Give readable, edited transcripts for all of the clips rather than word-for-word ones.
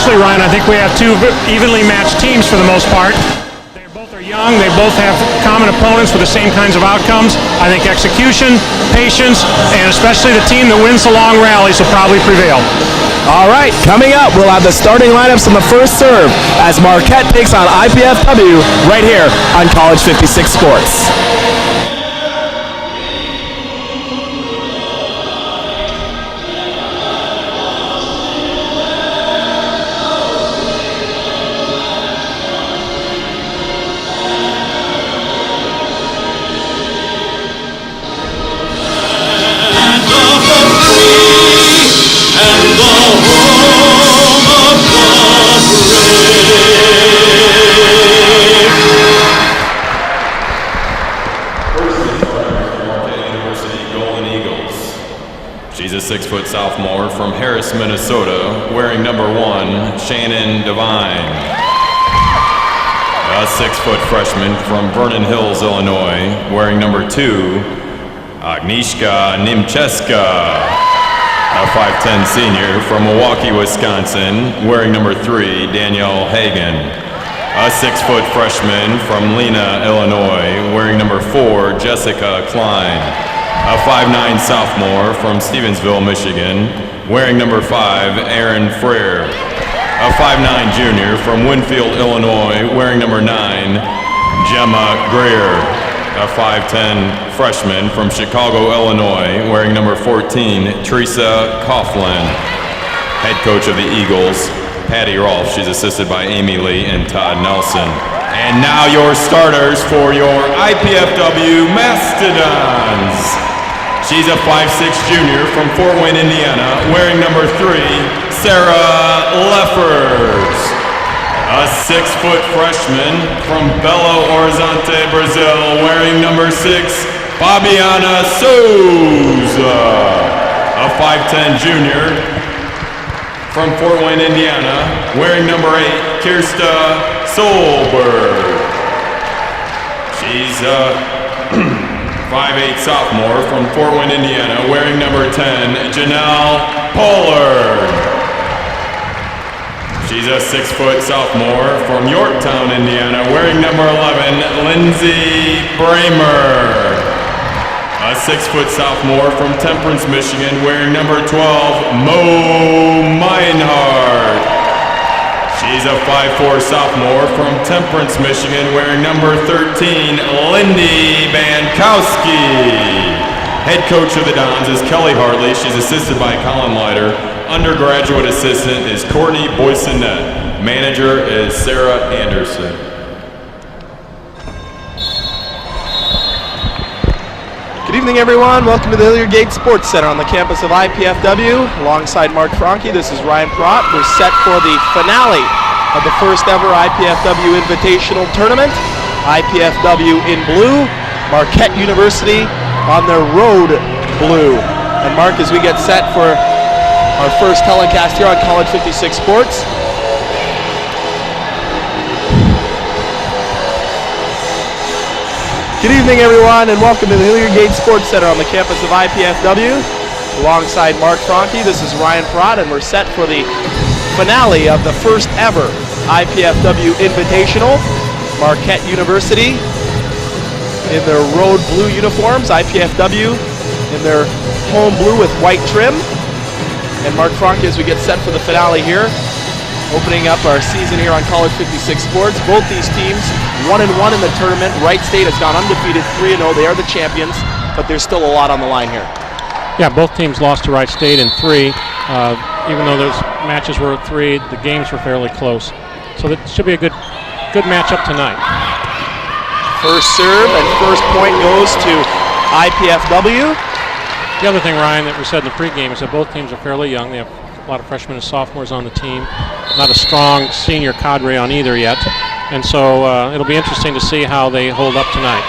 especially, Ryan, I think we have two evenly matched teams for the most part. They both are young. They both have common opponents with the same kinds of outcomes. I think execution, patience, and especially the team that wins the long rallies will probably prevail. All right, coming up, we'll have the starting lineups on the first serve as Marquette takes on IPFW right here on College 56 Sports. She's a 6-foot sophomore from Harris, Minnesota, wearing number 1, Shannon Devine. A 6-foot freshman from Vernon Hills, Illinois, wearing number 2, Agnieszka Nimcheska. A 5'10" senior from Milwaukee, Wisconsin, wearing number 3, Danielle Hagen. A 6-foot freshman from Lena, Illinois, wearing number 4, Jessica Klein. A 5'9" sophomore from Stevensville, Michigan, wearing number 5, Aaron Frere. A 5'9" junior from Winfield, Illinois, wearing number 9, Gemma Greer. A 5'10" freshman from Chicago, Illinois, wearing number 14, Teresa Coughlin. Head coach of the Eagles, Patty Rolfe. She's assisted by Amy Lee and Todd Nelson. And now your starters for your IPFW Mastodons. She's a 5'6" junior from Fort Wayne, Indiana, wearing number 3, Sarah Leffers. A 6-foot freshman from Belo Horizonte, Brazil, wearing number 6, Fabiana Souza. A 5'10" junior from Fort Wayne, Indiana, wearing number 8, Kirsta Solberg. She's a 5'8" sophomore from Fort Wayne, Indiana, wearing number 10, Janelle Pollard. She's a 6-foot sophomore from Yorktown, Indiana, wearing number 11, Lindsay Bramer. A 6-foot sophomore from Temperance, Michigan, wearing number 12, Mo Meinhardt. She's a 5'4" sophomore from Temperance, Michigan, wearing number 13, Lindy Bankowski. Head coach of the Dons is Kelly Hartley. She's assisted by Colin Leiter. Undergraduate assistant is Courtney Boysonet. Manager is Sarah Anderson. Good evening, everyone. Welcome to the Hilliard Gate Sports Center on the campus of IPFW. Alongside Mark Franke, this is Ryan Pratt. We're set for the finale of the first ever IPFW Invitational Tournament. IPFW in blue, Marquette University on their road blue. And Mark, as we get set for our first telecast here on College 56 Sports, good evening, everyone, and welcome to the Hilliard Gate Sports Center on the campus of IPFW. Alongside Mark Franke, this is Ryan Pratt, and we're set for the finale of the first ever IPFW Invitational. Marquette University in their road blue uniforms, IPFW in their home blue with white trim. And Mark Franke, as we get set for the finale here, opening up our season here on College 56 Sports. Both these teams 1-1 in the tournament. Wright State has gone undefeated, 3-0. They are the champions, but there's still a lot on the line here. Yeah, both teams lost to Wright State in 3. Even though those matches were at 3, the games were fairly close. So that should be a good matchup tonight. First serve and first point goes to IPFW. The other thing, Ryan, that we said in the pregame is that both teams are fairly young. They have a lot of freshmen and sophomores on the team. Not a strong senior cadre on either yet. And so it'll be interesting to see how they hold up tonight.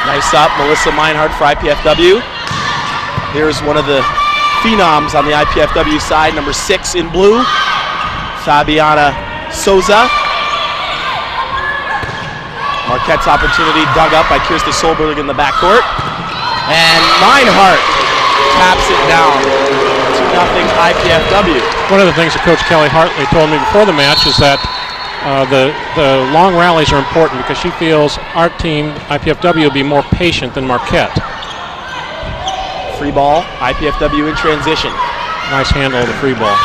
Nice up, Melissa Meinhardt for IPFW. Here's one of the phenoms on the IPFW side, number 6 in blue, Fabiana Souza. Marquette's opportunity dug up by Kirsta Solberg in the backcourt. And Meinhardt taps it down to IPFW. One of the things that Coach Kelly Hartley told me before the match is that the long rallies are important because she feels our team, IPFW, will be more patient than Marquette. Free ball, IPFW in transition. Nice handle of the free ball.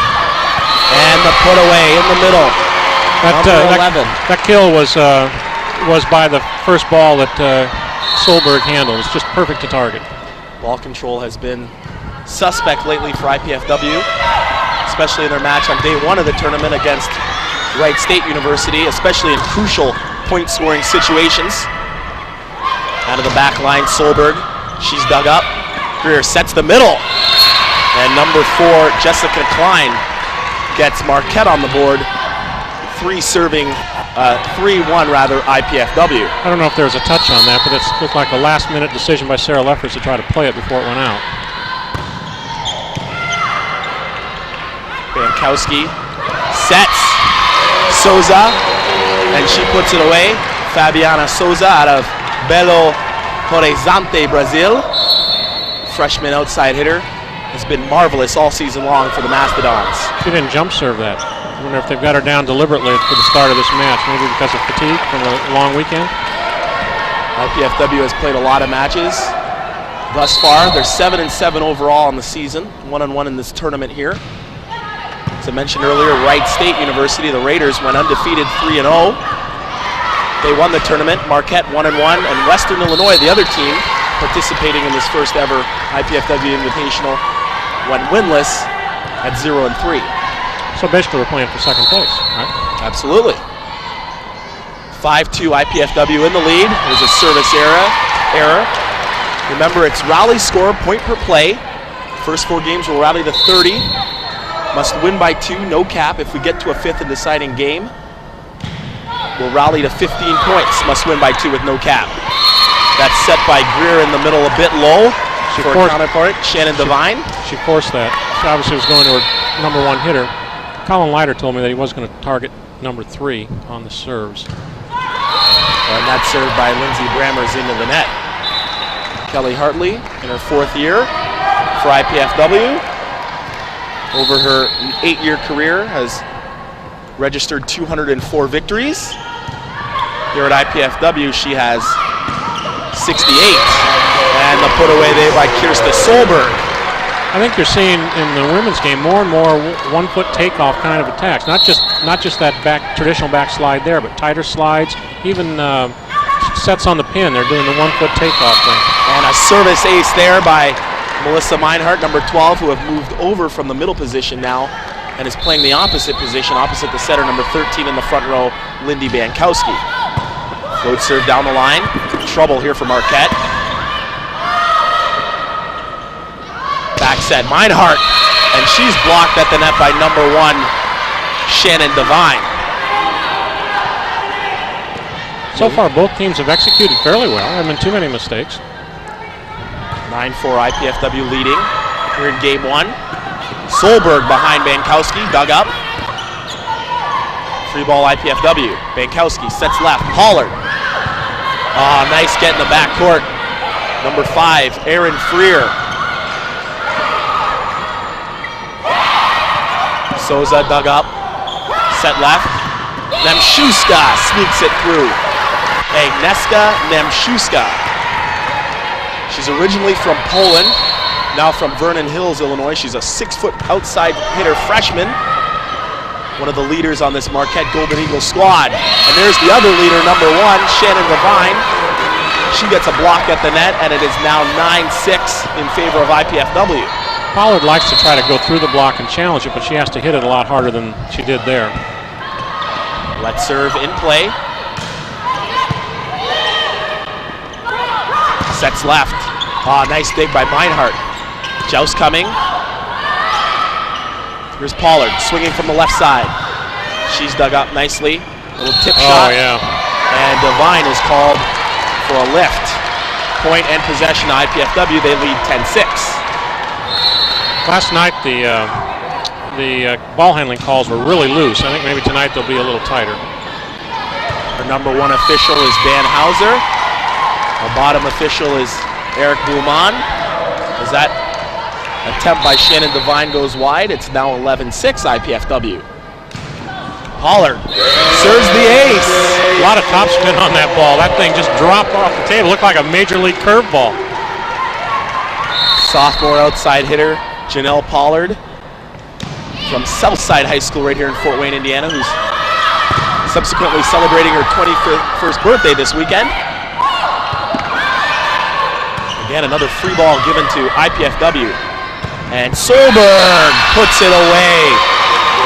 And the put away in the middle. Number 11. That kill was by the first ball that Solberg handled. It's just perfect to target. Ball control has been suspect lately for IPFW, especially in their match on day one of the tournament against Wright State University, especially in crucial point-scoring situations. Out of the back line, Solberg. She's dug up. Greer sets the middle. And number 4, Jessica Klein, gets Marquette on the board. 3-1 IPFW. I don't know if there was a touch on that, but it looked like a last-minute decision by Sarah Leffers to try to play it before it went out. Bankowski sets Souza, and she puts it away. Fabiana Souza out of Belo Horizonte, Brazil. Freshman outside hitter, has been marvelous all season long for the Mastodons. She didn't jump serve that. I wonder if they've got her down deliberately for the start of this match, maybe because of fatigue from a long weekend. IPFW has played a lot of matches thus far. They're 7-7 overall in the season, 1-1 in this tournament here. As I mentioned earlier, Wright State University, the Raiders, went undefeated 3-0. They won the tournament. Marquette 1-1, and Western Illinois, the other team participating in this first ever IPFW Invitational, went winless at 0-3. So basically we're playing for second place, right? Absolutely. 5-2 IPFW in the lead. There's a service error. Remember, it's rally score, point per play. First 4 games will rally to 30. Must win by 2, no cap. If we get to a 5th and deciding game, we'll rally to 15 points. Must win by 2 with no cap. That's set by Greer in the middle, a bit low. For a counterpart, Shannon Devine. She forced that. She obviously was going to her number 1 hitter. Colin Leiter told me that he was going to target number 3 on the serves. And that's served by Lindsay Brammers into the net. Kelly Hartley in her 4th year for IPFW. Over her 8-year career has registered 204 victories. Here at IPFW, she has 68. And the put away there by Kirsta Solberg. I think you're seeing in the women's game more and more 1-foot takeoff kind of attacks. Not just that traditional backslide there, but tighter slides, even sets on the pin. They're doing the 1-foot takeoff thing. And a service ace there by Melissa Meinhardt, number 12, who have moved over from the middle position now and is playing the opposite position, opposite the setter, number 13 in the front row, Lindy Bankowski. Float serve down the line. Trouble here for Marquette. Back set, Meinhardt, and she's blocked at the net by number 1, Shannon Devine. So far, both teams have executed fairly well. There haven't been too many mistakes. 9-4 IPFW leading here in game 1. Solberg behind Bankowski, dug up. Free ball IPFW. Bankowski sets left, Pollard. Nice get in the back court. Number 5, Aaron Freer. Souza dug up, set left. Nemshuska sneaks it through. Agnieszka Nemshuska. She's originally from Poland, now from Vernon Hills, Illinois. She's a 6-foot outside hitter freshman. One of the leaders on this Marquette Golden Eagles squad. And there's the other leader, number 1, Shannon Devine. She gets a block at the net, and it is now 9-6 in favor of IPFW. Pollard likes to try to go through the block and challenge it, but she has to hit it a lot harder than she did there. Let's serve in play. Sets left. Nice dig by Meinhardt. Joust coming. Here's Pollard swinging from the left side. She's dug up nicely. Little tip shot. Oh, yeah. And Devine is called for a lift. Point and possession to IPFW. They lead 10-6. Last night, the ball handling calls were really loose. I think maybe tonight they'll be a little tighter. Our number 1 official is Dan Hauser. Our bottom official is Eric Bluman. Is that Attempt by Shannon Devine goes wide. It's now 11-6 IPFW. Pollard serves the ace. A lot of topspin on that ball. That thing just dropped off the table. Looked like a major league curveball. Sophomore outside hitter Janelle Pollard from Southside High School right here in Fort Wayne, Indiana, who's subsequently celebrating her 21st birthday this weekend. Again, another free ball given to IPFW. And Solberg puts it away.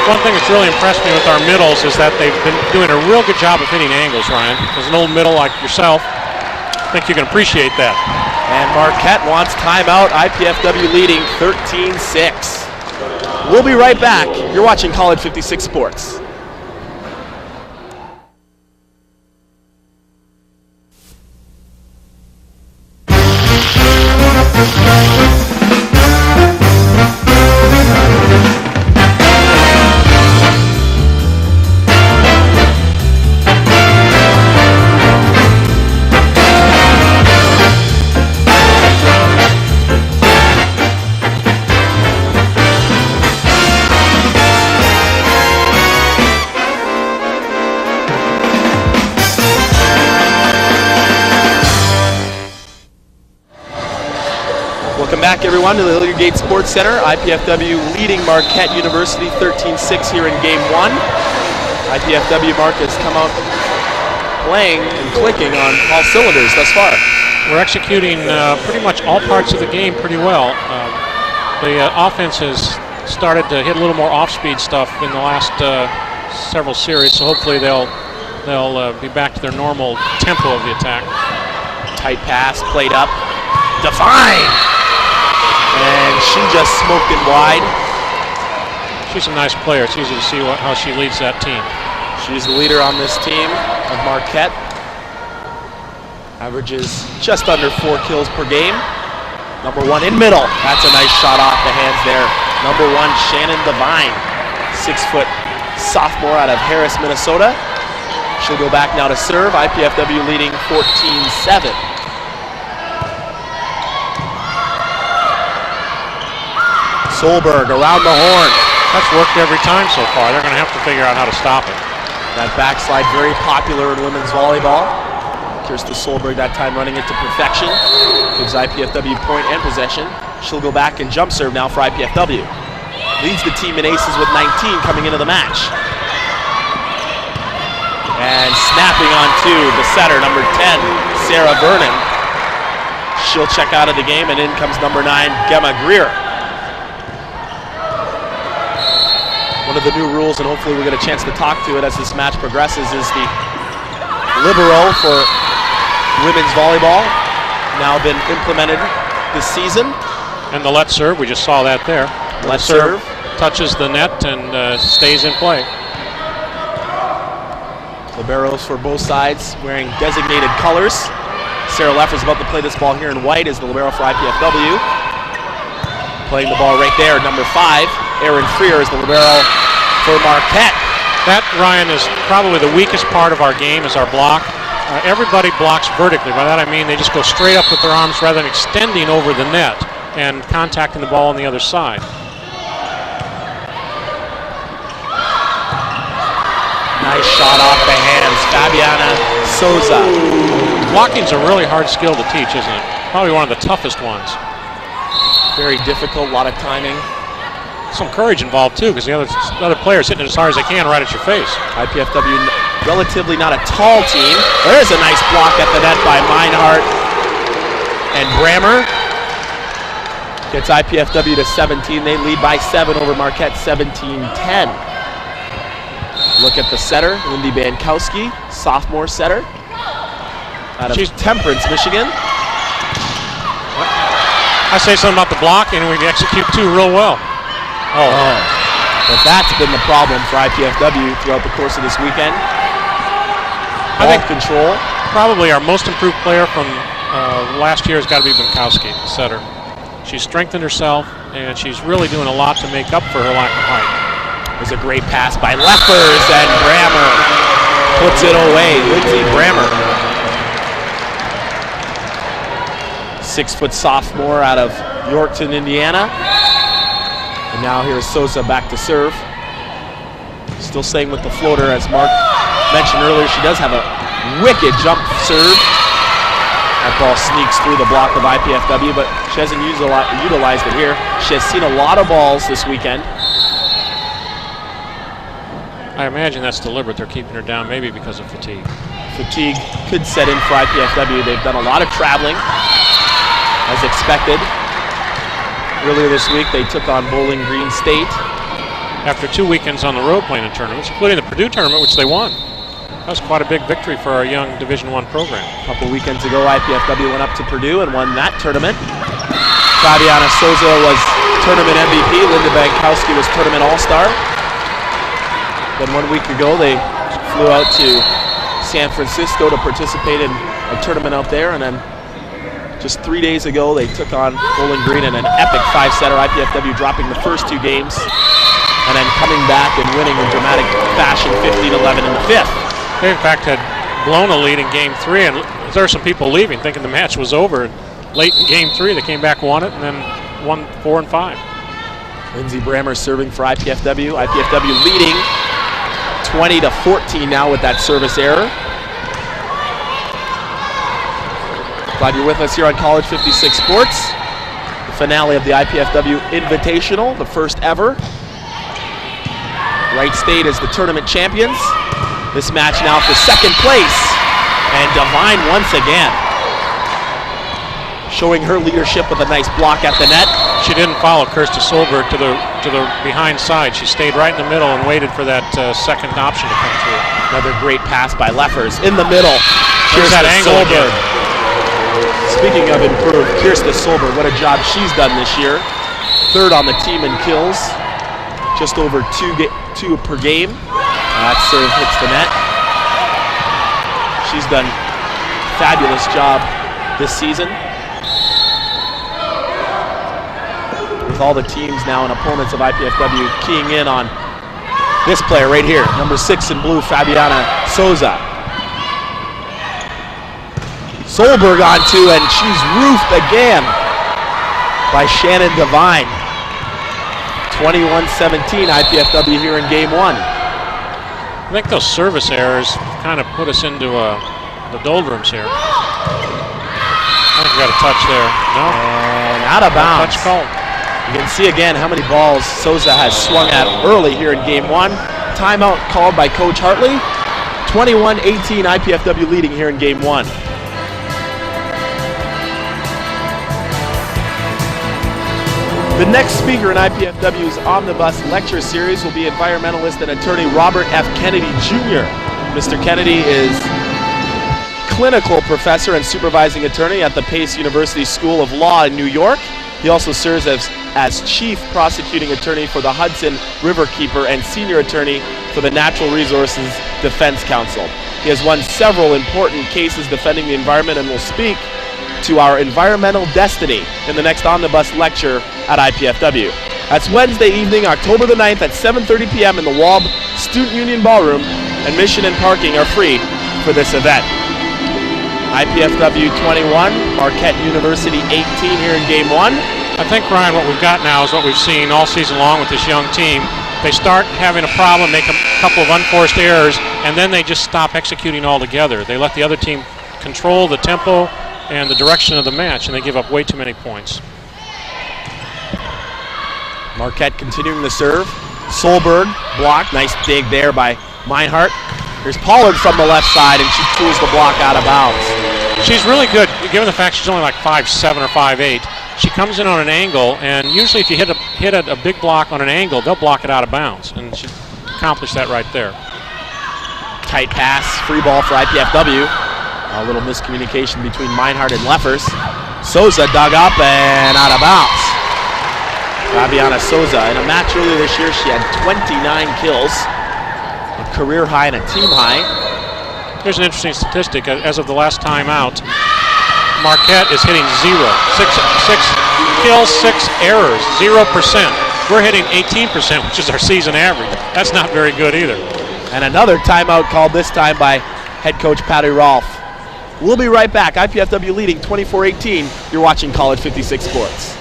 One thing that's really impressed me with our middles is that they've been doing a real good job of hitting angles, Ryan. As an old middle like yourself, I think you can appreciate that. And Marquette wants timeout. IPFW leading 13-6. We'll be right back. You're watching College 56 Sports. Welcome back, everyone, to the Hilliard Gate Sports Center. IPFW leading Marquette University 13-6 here in Game 1. IPFW Marquette's come out playing and clicking on all cylinders thus far. We're executing pretty much all parts of the game pretty well. The offense has started to hit a little more off-speed stuff in the last several series, so hopefully they'll be back to their normal tempo of the attack. Tight pass, played up. Devine! And she just smoked it wide. She's a nice player. It's easy to see how she leads that team. She's the leader on this team of Marquette. Averages just under 4 kills per game. Number 1 in middle. That's a nice shot off the hands there. Number 1, Shannon Devine. 6-foot sophomore out of Harris, Minnesota. She'll go back now to serve. IPFW leading 14-7. Solberg around the horn. That's worked every time so far. They're going to have to figure out how to stop it. That backslide very popular in women's volleyball. Kirsten Solberg that time running it to perfection. Gives IPFW point and possession. She'll go back and jump serve now for IPFW. Leads the team in aces with 19 coming into the match. And snapping on two, the setter, number 10, Sarah Vernon. She'll check out of the game, and in comes number 9, Gemma Greer. One of the new rules, and hopefully we'll get a chance to talk to it as this match progresses, is the libero for women's volleyball, now been implemented this season. And the let serve, we just saw that there. Let serve touches the net and stays in play. Liberos for both sides wearing designated colors. Sarah Leffer's about to play this ball here in white as the libero for IPFW. Playing the ball right there, number 5. Erin Freer is the libero for Marquette. That, Ryan, is probably the weakest part of our game is our block. Everybody blocks vertically. By that I mean they just go straight up with their arms rather than extending over the net and contacting the ball on the other side. Nice shot off the hands, Fabiana Souza. Blocking's a really hard skill to teach, isn't it? Probably one of the toughest ones. Very difficult, a lot of timing. Some courage involved too, because the other player's hitting it as hard as they can right at your face. IPFW relatively not a tall team. There's a nice block at the net by Meinhardt. And Brammer gets IPFW to 17. They lead by 7 over Marquette, 17-10. Look at the setter, Lindy Bankowski, sophomore setter out of Temperance, Michigan. I say something about the block, and we execute too real well. But that's been the problem for IPFW throughout the course of this weekend. I think control. Probably our most improved player from last year has got to be Bankowski, the setter. She's strengthened herself, and she's really doing a lot to make up for her lack of height. There's a great pass by Leffers, and Brammer puts it away. Lindsey Brammer. 6-foot sophomore out of Yorkton, Indiana. And now here's Souza back to serve. Still staying with the floater, as Mark mentioned earlier. She does have a wicked jump serve. That ball sneaks through the block of IPFW, but she hasn't utilized it here. She has seen a lot of balls this weekend. I imagine that's deliberate. They're keeping her down, maybe because of fatigue. Fatigue could set in for IPFW. They've done a lot of traveling, as expected. Earlier this week, they took on Bowling Green State. After 2 weekends on the road playing in tournaments, including the Purdue tournament, which they won. That was quite a big victory for our young Division I program. A couple weekends ago, IPFW went up to Purdue and won that tournament. Fabiana Souza was tournament MVP. Linda Bankowski was tournament all-star. Then 1 week ago, they flew out to San Francisco to participate in a tournament out there. And then just 3 days ago, they took on Bowling Green in an epic 5-setter. IPFW dropping the first 2 games and then coming back and winning in dramatic fashion, 15-11 in the 5th. They, in fact, had blown a lead in Game 3, and there were some people leaving thinking the match was over. Late in Game 3, they came back, won it, and then won 4 and 5. Lindsey Brammer serving for IPFW. IPFW leading 20-14 now with that service error. Glad you're with us here on College 56 Sports. The finale of the IPFW Invitational, the first ever. Wright State is the tournament champions. This match now for second place. And Devine once again showing her leadership with a nice block at the net. She didn't follow Kirsta Solberg to the behind side. She stayed right in the middle and waited for that second option to come through. Another great pass by Leffers in the middle. Here's that angle again. Speaking of improved, Kirsta Solberg, what a job she's done this year. Third on the team in kills. Just over two per game. That serve hits the net. She's done a fabulous job this season. With all the teams now and opponents of IPFW keying in on this player right here, number 6 in blue, Fabiana Souza. Solberg on 2, and she's roofed again by Shannon Devine. 21-17 IPFW here in Game 1. I think those service errors kind of put us into the doldrums here. I think we got a touch there. No? And out of bounds. Touch called. You can see again how many balls Souza has swung at early here in Game 1. Timeout called by Coach Hartley. 21-18 IPFW leading here in Game 1. The next speaker in IPFW's Omnibus Lecture Series will be environmentalist and attorney Robert F. Kennedy Jr. Mr. Kennedy is clinical professor and supervising attorney at the Pace University School of Law in New York. He also serves as chief prosecuting attorney for the Hudson Riverkeeper and senior attorney for the Natural Resources Defense Council. He has won several important cases defending the environment and will speak to our environmental destiny in the next Omnibus lecture at IPFW. That's Wednesday evening, October the 9th at 7:30 p.m. in the WAB Student Union Ballroom. Admission and parking are free for this event. IPFW 21, Marquette University 18 here in Game 1. I think, Ryan, what we've got now is what we've seen all season long with this young team. They start having a problem, make a couple of unforced errors, and then they just stop executing altogether. They let the other team control the tempo and the direction of the match, and they give up way too many points. Marquette continuing the serve. Solberg blocked. Nice dig there by Meinhardt. Here's Pollard from the left side, and she pulls the block out of bounds. She's really good, given the fact she's only like 5'7" or 5'8". She comes in on an angle, and usually if you hit a big block on an angle, they'll block it out of bounds, and she accomplished that right there. Tight pass, free ball for IPFW. A little miscommunication between Meinhardt and Leffers. Souza dug up and out of bounds. Fabiana Souza, in a match earlier this year, she had 29 kills, a career high and a team high. Here's an interesting statistic. As of the last time out, Marquette is hitting 0. 6 kills, 6 errors, 0%. We're hitting 18%, which is our season average. That's not very good either. And another timeout called, this time by head coach Patty Rolfe. We'll be right back. IPFW leading 24-18. You're watching College 56 Sports.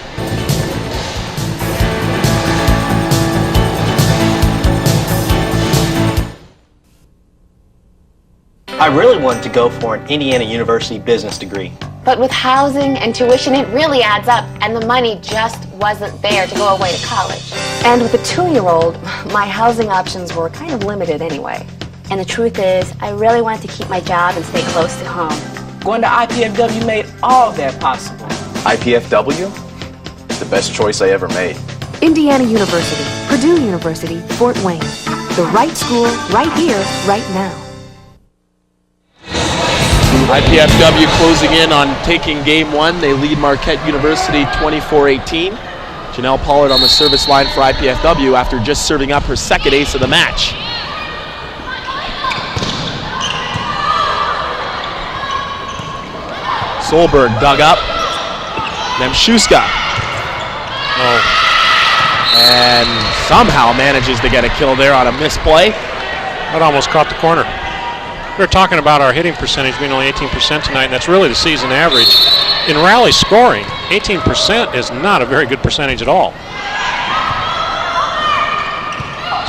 I really wanted to go for an Indiana University business degree. But with housing and tuition, it really adds up, and the money just wasn't there to go away to college. And with a 2-year-old, my housing options were kind of limited anyway. And the truth is, I really wanted to keep my job and stay close to home. Going to IPFW made all that possible. IPFW? It's the best choice I ever made. Indiana University, Purdue University, Fort Wayne. The right school, right here, right now. IPFW closing in on taking game one. They lead Marquette University 24-18. Janelle Pollard on the service line for IPFW after just serving up her second ace of the match. Solberg dug up. Nemshuska. And somehow manages to get a kill there on a misplay. That almost caught the corner. We were talking about our hitting percentage being only 18% tonight, and that's really the season average. In rally scoring, 18% is not a very good percentage at all.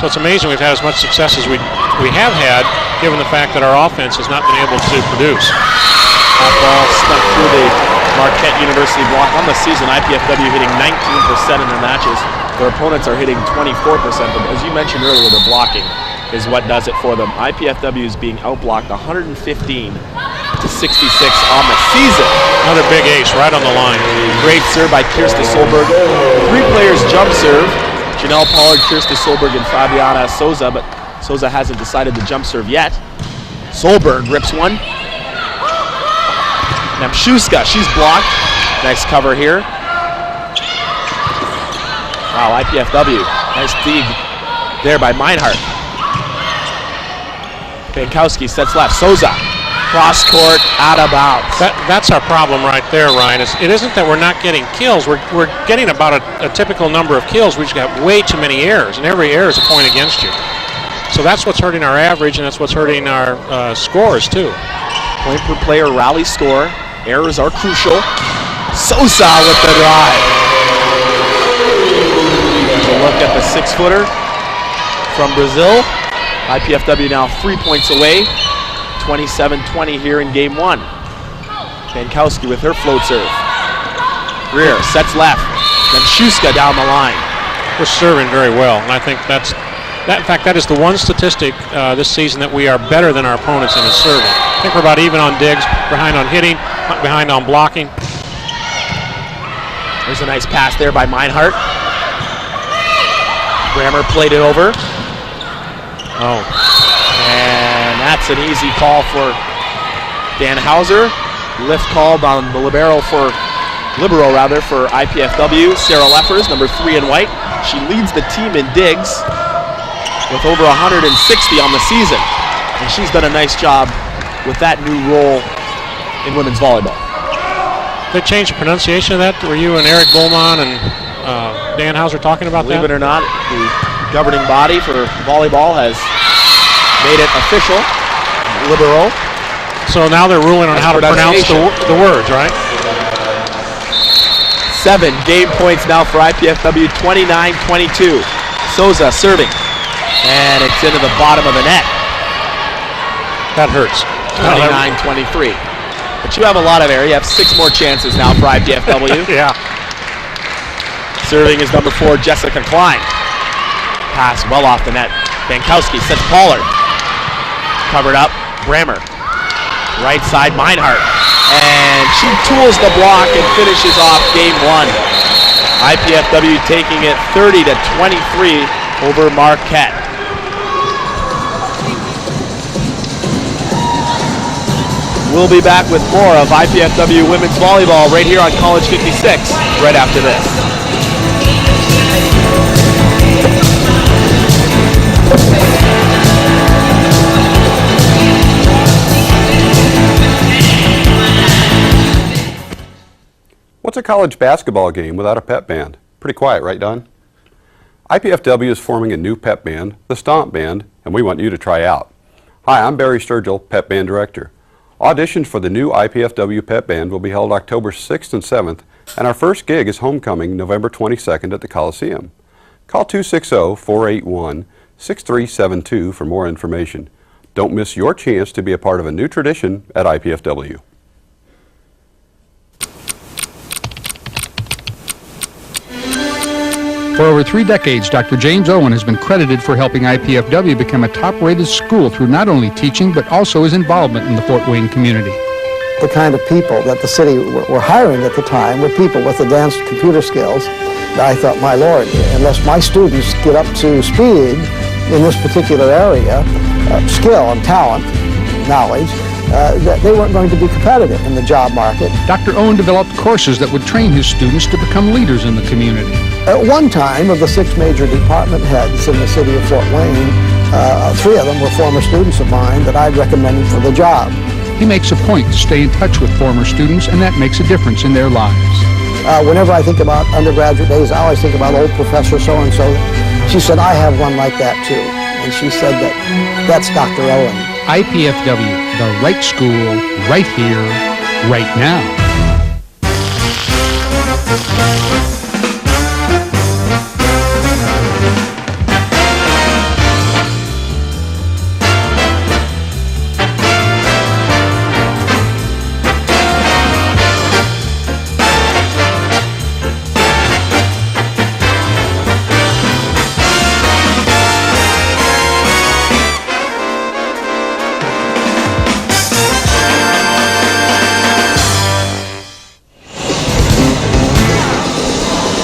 So it's amazing we've had as much success as we have had, given the fact that our offense has not been able to produce. That ball snuck through the Marquette University block. On the season, IPFW hitting 19% in their matches. Their opponents are hitting 24%, but as you mentioned earlier, the blocking is what does it for them. IPFW is being outblocked 115 to 66 on the season. Another big ace right on the line. Great serve by Kirsta Solberg. 3 players jump serve. Janelle Pollard, Kirsta Solberg, and Fabiana Souza, but Souza hasn't decided to jump serve yet. Solberg rips one. Nemshuska, she's blocked. Nice cover here. Wow, IPFW. Nice dig there by Meinhardt. Bankowski sets left. Souza, cross court, out of bounds. That's our problem right there, Ryan. It isn't that we're not getting kills. We're getting about a typical number of kills. We just have way too many errors, and every error is a point against you. So that's what's hurting our average, and that's what's hurting our scores, too. Point per player rally score. Errors are crucial. Souza with the drive. A look at the 6-footer from Brazil. IPFW now 3 points away. 27-20 here in game one. Bankowski with her float serve. Greer sets left. Then Shuska down the line. We're serving very well, and I think in fact, that is the one statistic this season that we are better than our opponents in is serving. I think we're about even on digs, behind on hitting, behind on blocking. There's a nice pass there by Meinhardt. Brammer played it over. Oh. And that's an easy call for Dan Hauser. Lift called on the libero for IPFW. Sarah Leffers, number 3 in white. She leads the team in digs with over 160 on the season. And she's done a nice job with that new role in women's volleyball. They changed the pronunciation of that? Were you and Eric Bullman and Dan Hauser talking about Believe that? it or not, the governing body for volleyball has made it official, libero. So now they're ruling on how to pronounce the words, right? 7 game points now for IPFW, 29-22. Souza serving, and it's into the bottom of the net. That hurts. 29-23. But you have a lot of air. You have 6 more chances now for IPFW. Yeah. Serving is number 4, Jessica Klein. Pass well off the net. Bankowski sets Pollard. Covered up, Brammer. Right side, Meinhardt. And she tools the block and finishes off game 1. IPFW taking it 30-23 over Marquette. We'll be back with more of IPFW women's volleyball right here on College 56 right after this. What's a college basketball game without a pep band? Pretty quiet, right, Don? IPFW is forming a new pep band, the Stomp Band, and we want you to try out. Hi, I'm Barry Sturgill, Pep Band Director. Auditions for the new IPFW Pep Band will be held October 6th and 7th, and our first gig is homecoming November 22nd at the Coliseum. Call 260-481-6372 for more information. Don't miss your chance to be a part of a new tradition at IPFW. For over 3 decades, Dr. James Owen has been credited for helping IPFW become a top-rated school through not only teaching, but also his involvement in the Fort Wayne community. The kind of people that the city were hiring at the time were people with advanced computer skills. I thought, my Lord, unless my students get up to speed in this particular area, skill and talent, knowledge, that they weren't going to be competitive in the job market. Dr. Owen developed courses that would train his students to become leaders in the community. At one time, of the 6 major department heads in the city of Fort Wayne, 3 of them were former students of mine that I'd recommended for the job. He makes a point to stay in touch with former students, and that makes a difference in their lives. Whenever I think about undergraduate days, I always think about old Professor so-and-so. She said, I have one like that too. And she said that's Dr. Owen. IPFW, the right school, right here, right now.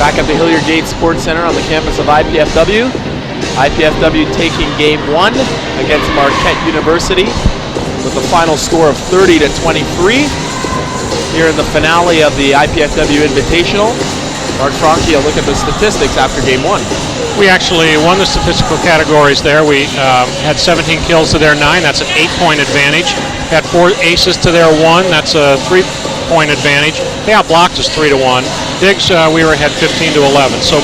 Back at the Hilliard Gate Sports Center on the campus of IPFW. IPFW taking game 1 against Marquette University with a final score of 30-23. Here in the finale of the IPFW Invitational. Mark Franke, a look at the statistics after game 1. We actually won the statistical categories there. We had 17 kills to their 9. That's an 8-point advantage. Had 4 aces to their 1. That's a 3-point advantage. They outblocked us 3-1. Digs, we were ahead 15-11. So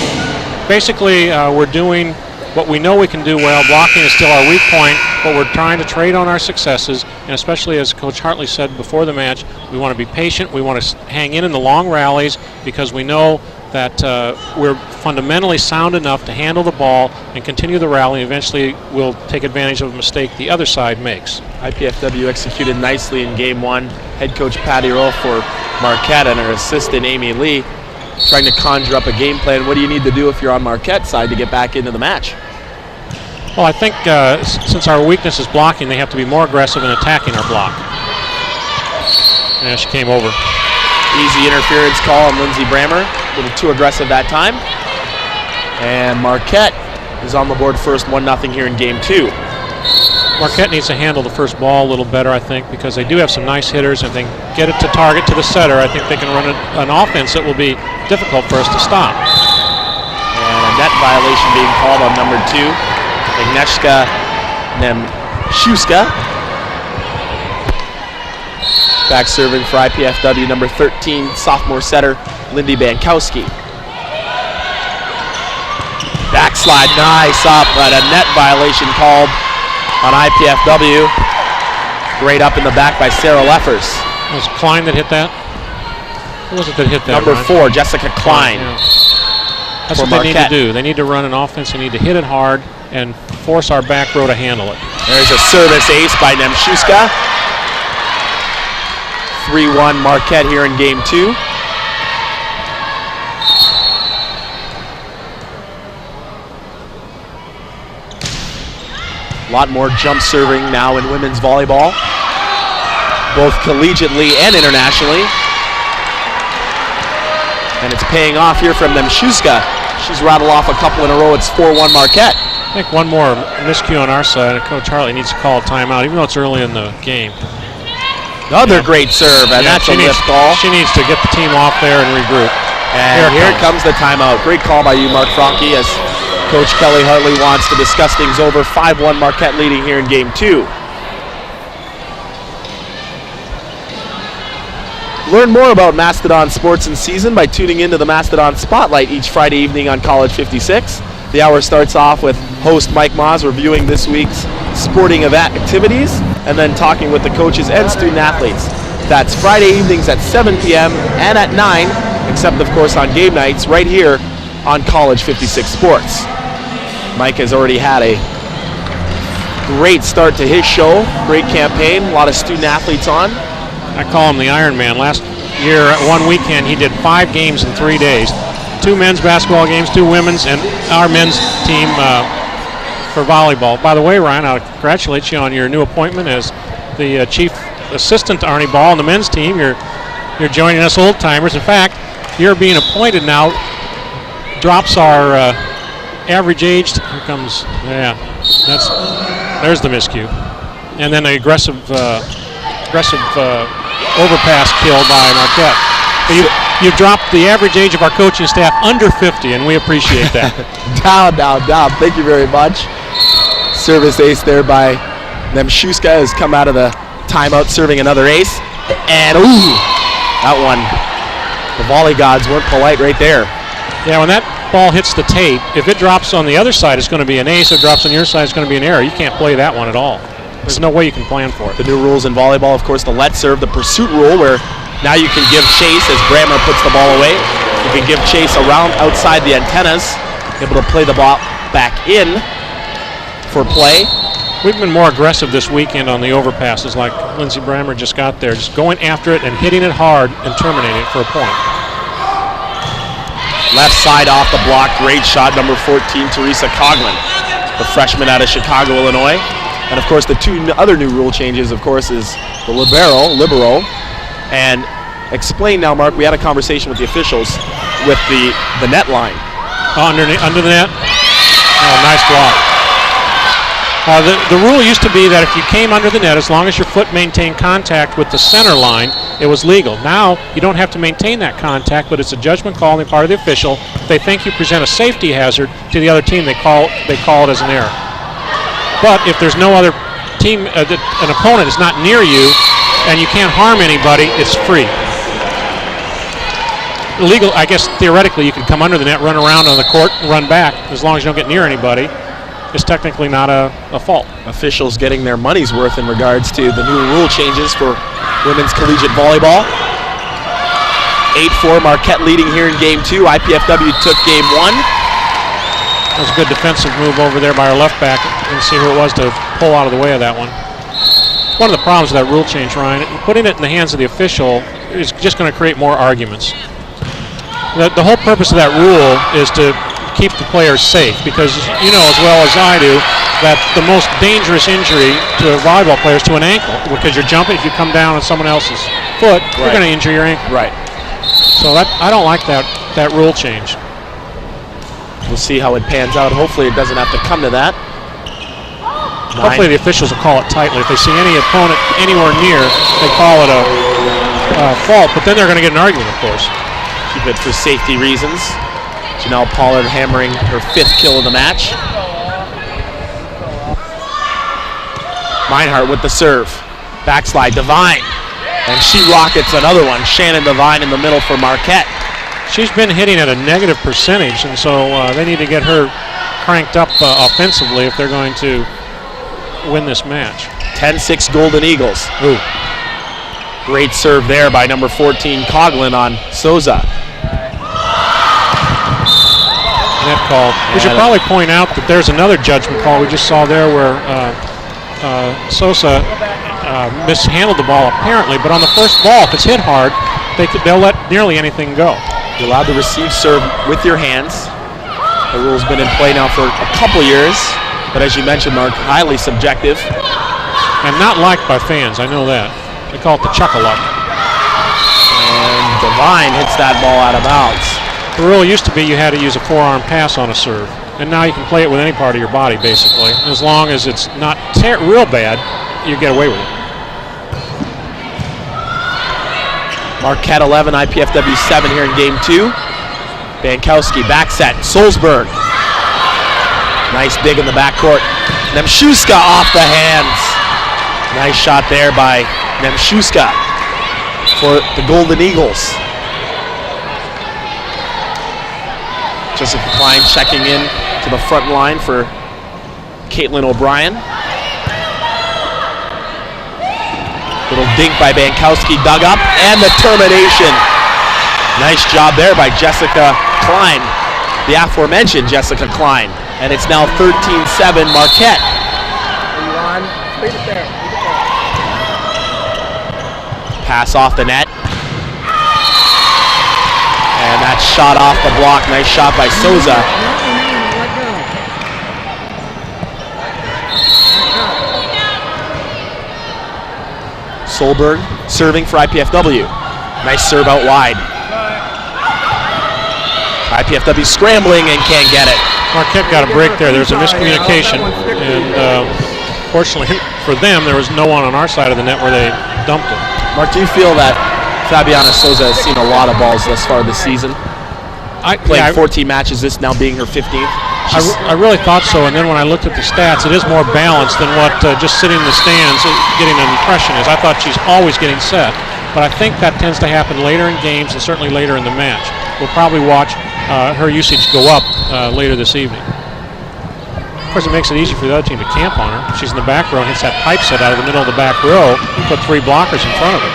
basically, we're doing what we know we can do well. Blocking is still our weak point, but we're trying to trade on our successes. And especially, as Coach Hartley said before the match, we want to be patient. We want to hang in the long rallies because we know that we're fundamentally sound enough to handle the ball and continue the rally. Eventually, we'll take advantage of a mistake the other side makes. IPFW executed nicely in game 1. Head coach Patty Earl for Marquette and her assistant Amy Lee trying to conjure up a game plan. What do you need to do if you're on Marquette's side to get back into the match? Well, I think since our weakness is blocking, they have to be more aggressive in attacking our block. Yeah, she came over. Easy interference call on Lindsey Brammer. A little too aggressive that time. And Marquette is on the board first, 1-0 here in game 2. Marquette needs to handle the first ball a little better, I think, because they do have some nice hitters. If they get it to target to the setter, I think they can run an offense that will be difficult for us to stop. And a net violation being called on number 2, Agnieszka Nemshuska. Back serving for IPFW, number 13, sophomore setter, Lindy Bankowski. Backslide, nice up, but a net violation called on IPFW. Great up in the back by Sarah Leffers. Was it Klein that hit that? Who was it that hit that? Number 4, Jessica Klein. Yeah. That's what they need to do. They need to run an offense. They need to hit it hard and force our back row to handle it. There's a service ace by Nemshuska. 3-1 Marquette here in game 2. A lot more jump serving now in women's volleyball, both collegiately and internationally. And it's paying off here from Nemshuska. She's rattled off a couple in a row. It's 4-1 Marquette. I think one more miscue on our side, and Coach Hartley needs to call a timeout, even though it's early in the game. Another great serve, and that's a lift call. She needs to get the team off there and regroup. And here comes the timeout. Great call by you, Mark Franke, as Coach Kelly Hartley wants to discuss things over. 5-1 Marquette leading here in game 2. Learn more about Mastodon Sports in Season by tuning into the Mastodon Spotlight each Friday evening on College 56. The hour starts off with host Mike Maas reviewing this week's sporting event activities and then talking with the coaches and student athletes. That's Friday evenings at 7 p.m. and at 9, except of course on game nights right here on College 56 Sports. Mike has already had a great start to his show. Great campaign. A lot of student athletes on. I call him the Iron Man. Last year, one weekend, he did 5 games in 3 days. 2 men's basketball games, 2 women's, and our men's team for volleyball. By the way, Ryan, I'll congratulate you on your new appointment as the chief assistant to Arnie Ball on the men's team. You're joining us old timers. In fact, you're being appointed now. Drops our average age. Here comes, there's the miscue, and then the aggressive overpass kill by Marquette. You've dropped the average age of our coaching staff under 50, and we appreciate that. down. Thank you very much. Service ace there by Nemshuska has come out of the timeout serving another ace. And, that one, the volley gods weren't polite right there. Yeah, when that ball hits the tape, if it drops on the other side, it's going to be an ace. If it drops on your side, it's going to be an error. You can't play that one at all. There's no way you can plan for it. The new rules in volleyball, of course, the let serve, the pursuit rule, where now you can give chase as Brammer puts the ball away. You can give chase around outside the antennas, able to play the ball back in for play. We've been more aggressive this weekend on the overpasses, like Lindsey Brammer just got there, just going after it and hitting it hard and terminating it for a point. Left side off the block, great shot, number 14, Teresa Coughlin, the freshman out of Chicago, Illinois. And of course, the 2 other new rule changes, of course, is the libero. And explain now, Mark, we had a conversation with the officials with the net line. Under the net? Oh, nice block. The rule used to be that if you came under the net, as long as your foot maintained contact with the center line, it was legal. Now, you don't have to maintain that contact, but it's a judgment call on the part of the official. If they think you present a safety hazard to the other team, they call it as an error. But if there's no other team, an opponent is not near you, and you can't harm anybody, it's free. Illegal, I guess theoretically you could come under the net, run around on the court, and run back, as long as you don't get near anybody. It's technically not a fault. Officials getting their money's worth in regards to the new rule changes for women's collegiate volleyball. 8-4, Marquette leading here in game 2. IPFW took game 1. That was a good defensive move over there by our left back. Didn't see who it was to pull out of the way of that one. One of the problems with that rule change, Ryan, putting it in the hands of the official is just going to create more arguments. The whole purpose of that rule is to keep the players safe, because you know as well as I do that the most dangerous injury to a volleyball player is to an ankle, because you're jumping. If you come down on someone else's foot, you're going to injure your ankle. Right. So I don't like that rule change. We'll see how it pans out. Hopefully it doesn't have to come to that. Hopefully the officials will call it tightly. If they see any opponent anywhere near, they call it a fault, but then they're going to get an argument, of course. Keep it for safety reasons. Janelle Pollard hammering her 5th kill of the match. Meinhardt with the serve. Backslide, Devine. And she rockets another one. Shannon Devine in the middle for Marquette. She's been hitting at a negative percentage, and so they need to get her cranked up offensively if they're going to win this match. 10-6 Golden Eagles. Ooh. Great serve there by number 14, Coughlin on Souza. Net call. We should probably point out that there's another judgment call we just saw there where Sosa mishandled the ball apparently, but on the first ball, if it's hit hard, they'll let nearly anything go. You're allowed to receive serve with your hands. The rule's been in play now for a couple years, but as you mentioned, Mark, highly subjective. And not liked by fans, I know that. They call it the chuck-a-luck. And Devine hits that ball out of bounds. The rule used to be you had to use a forearm pass on a serve, and now you can play it with any part of your body, basically. As long as it's not real bad, you get away with it. Marquette 11, IPFW 7 here in game 2. Bankowski, back set, Solzberg. Nice dig in the backcourt. Nemshuska off the hands. Nice shot there by Nemshuska for the Golden Eagles. Jessica Klein checking in to the front line for Caitlin O'Brien. Little dink by Bankowski, dug up, and the termination. Nice job there by Jessica Klein, the aforementioned Jessica Klein. And it's now 13-7 Marquette. Pass off the net. And that shot off the block. Nice shot by Souza. Solberg serving for IPFW. Nice serve out wide. IPFW scrambling and can't get it. Marquette got a break there. There's a miscommunication. And fortunately for them, there was no one on our side of the net where they dumped it. Mark, do you feel that Fabiana Souza has seen a lot of balls thus far this season? Playing 14 matches, this now being her 15th. I really thought so, and then when I looked at the stats, it is more balanced than what just sitting in the stands getting an impression is. I thought she's always getting set, but I think that tends to happen later in games and certainly later in the match. We'll probably watch her usage go up later this evening. Of course, it makes it easy for the other team to camp on her. She's in the back row and hits that pipe set out of the middle of the back row. You put 3 blockers in front of her.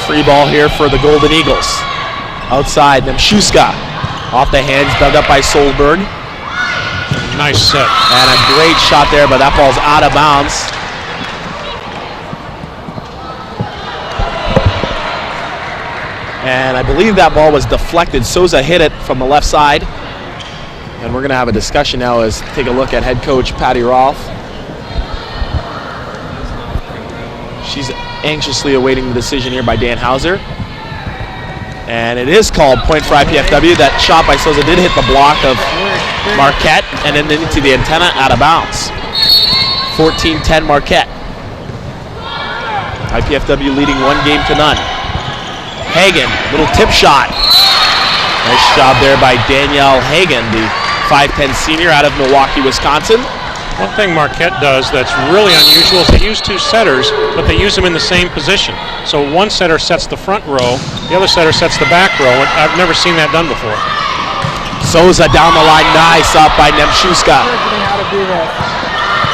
Free ball here for the Golden Eagles. Outside, Nemshuska. Off the hands, dug up by Solberg. Nice set. And a great shot there, but that ball's out of bounds. And I believe that ball was deflected. Souza hit it from the left side. And we're going to have a discussion now as take a look at head coach Patty Rolfe. She's anxiously awaiting the decision here by Dan Hauser. And it is called point for IPFW. That shot by Souza did hit the block of Marquette and then into the antenna, out of bounds. 14-10 Marquette. IPFW leading 1-0. Hagen, little tip shot. Nice job there by Danielle Hagen, the 5'10" senior out of Milwaukee, Wisconsin. One thing Marquette does that's really unusual is they use 2 setters, but they use them in the same position. So one setter sets the front row, the other setter sets the back row. I've never seen that done before. Souza down the line, nice up by Nemshuska.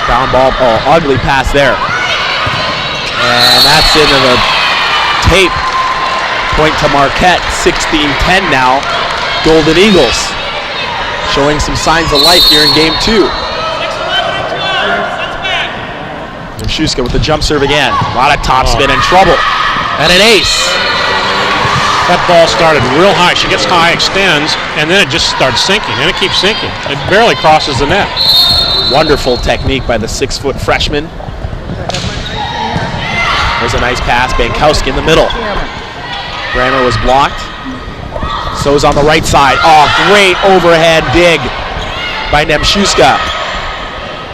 Down ball, ugly pass there. And that's into the tape. Point to Marquette, 16-10 now. Golden Eagles showing some signs of life here in game 2. Nemshuska with the jump serve again. A lot of topspin and trouble. And an ace. That ball started real high. She gets high, extends, and then it just starts sinking, and it keeps sinking. It barely crosses the net. Wonderful technique by the 6-foot freshman. There's a nice pass. Bankowski in the middle. Grammer was blocked. So's on the right side. Oh, great overhead dig by Nemshuska.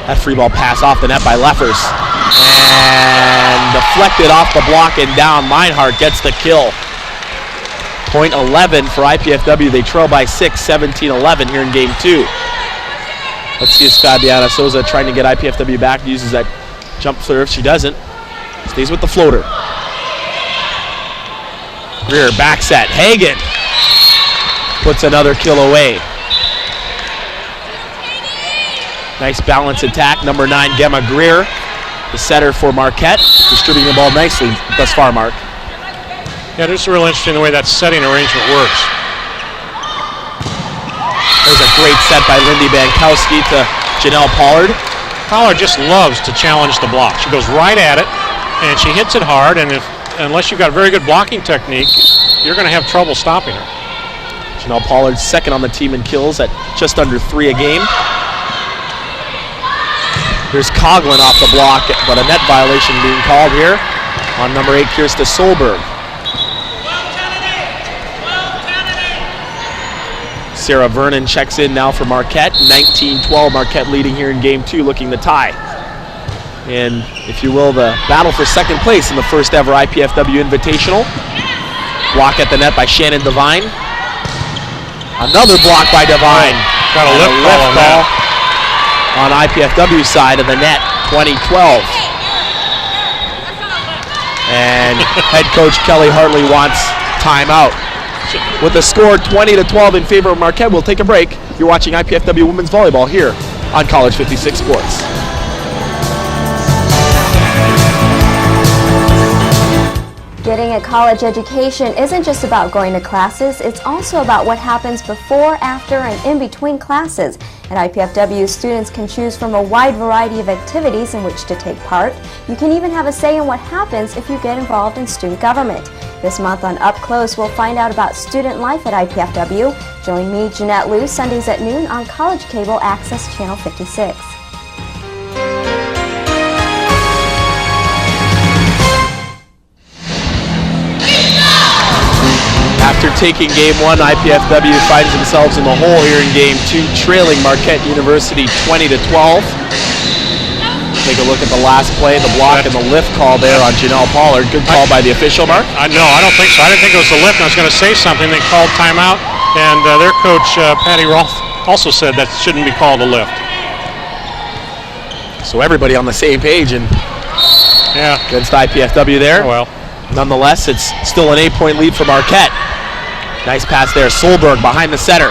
That free ball pass off the net by Leffers. And deflected off the block and down. Meinhardt gets the kill. Point 11 for IPFW. They trail by 6, 17-11 here in game 2. Let's see if Fabiana Souza trying to get IPFW back. Uses that jump serve. She doesn't. Stays with the floater. Rear back set. Hagen puts another kill away. Nice balance attack. Number 9, Gemma Greer, the setter for Marquette, distributing the ball nicely thus far, Mark. Yeah, it's real interesting the way that setting arrangement works. There's a great set by Lindy Bankowski to Janelle Pollard. Pollard just loves to challenge the block. She goes right at it, and she hits it hard, and unless you've got very good blocking technique, you're going to have trouble stopping her. Janelle Pollard second on the team in kills at just under 3 a game. Here's Coughlin off the block, but a net violation being called here on number 8, Kirsta Solberg. Sarah Vernon checks in now for Marquette. 19-12, Marquette leading here in game 2, looking to tie. And, if you will, the battle for second place in the first ever IPFW Invitational. Block at the net by Shannon Devine. Another block by Devine. Got a lift ball on IPFW side of the net, 2012. And head coach Kelly Hartley wants timeout. With the score 20-12 in favor of Marquette, we'll take a break. You're watching IPFW Women's Volleyball here on College 56 Sports. Getting a college education isn't just about going to classes, it's also about what happens before, after, and in between classes. At IPFW, students can choose from a wide variety of activities in which to take part. You can even have a say in what happens if you get involved in student government. This month on Up Close, we'll find out about student life at IPFW. Join me, Jeanette Liu, Sundays at noon on College Cable Access Channel 56. After taking game 1, IPFW finds themselves in the hole here in game 2, trailing Marquette University 20-12. Take a look at the last play, the block and the lift call there on Janelle Pollard. Good call by the official, Mark? No, I don't think so. I didn't think it was the lift. I was going to say something. They called timeout, and their coach, Patty Rolfe, also said that shouldn't be called a lift. So everybody on the same page and against IPFW there. Oh, well. Nonetheless, it's still an 8-point lead for Marquette. Nice pass there. Solberg behind the center.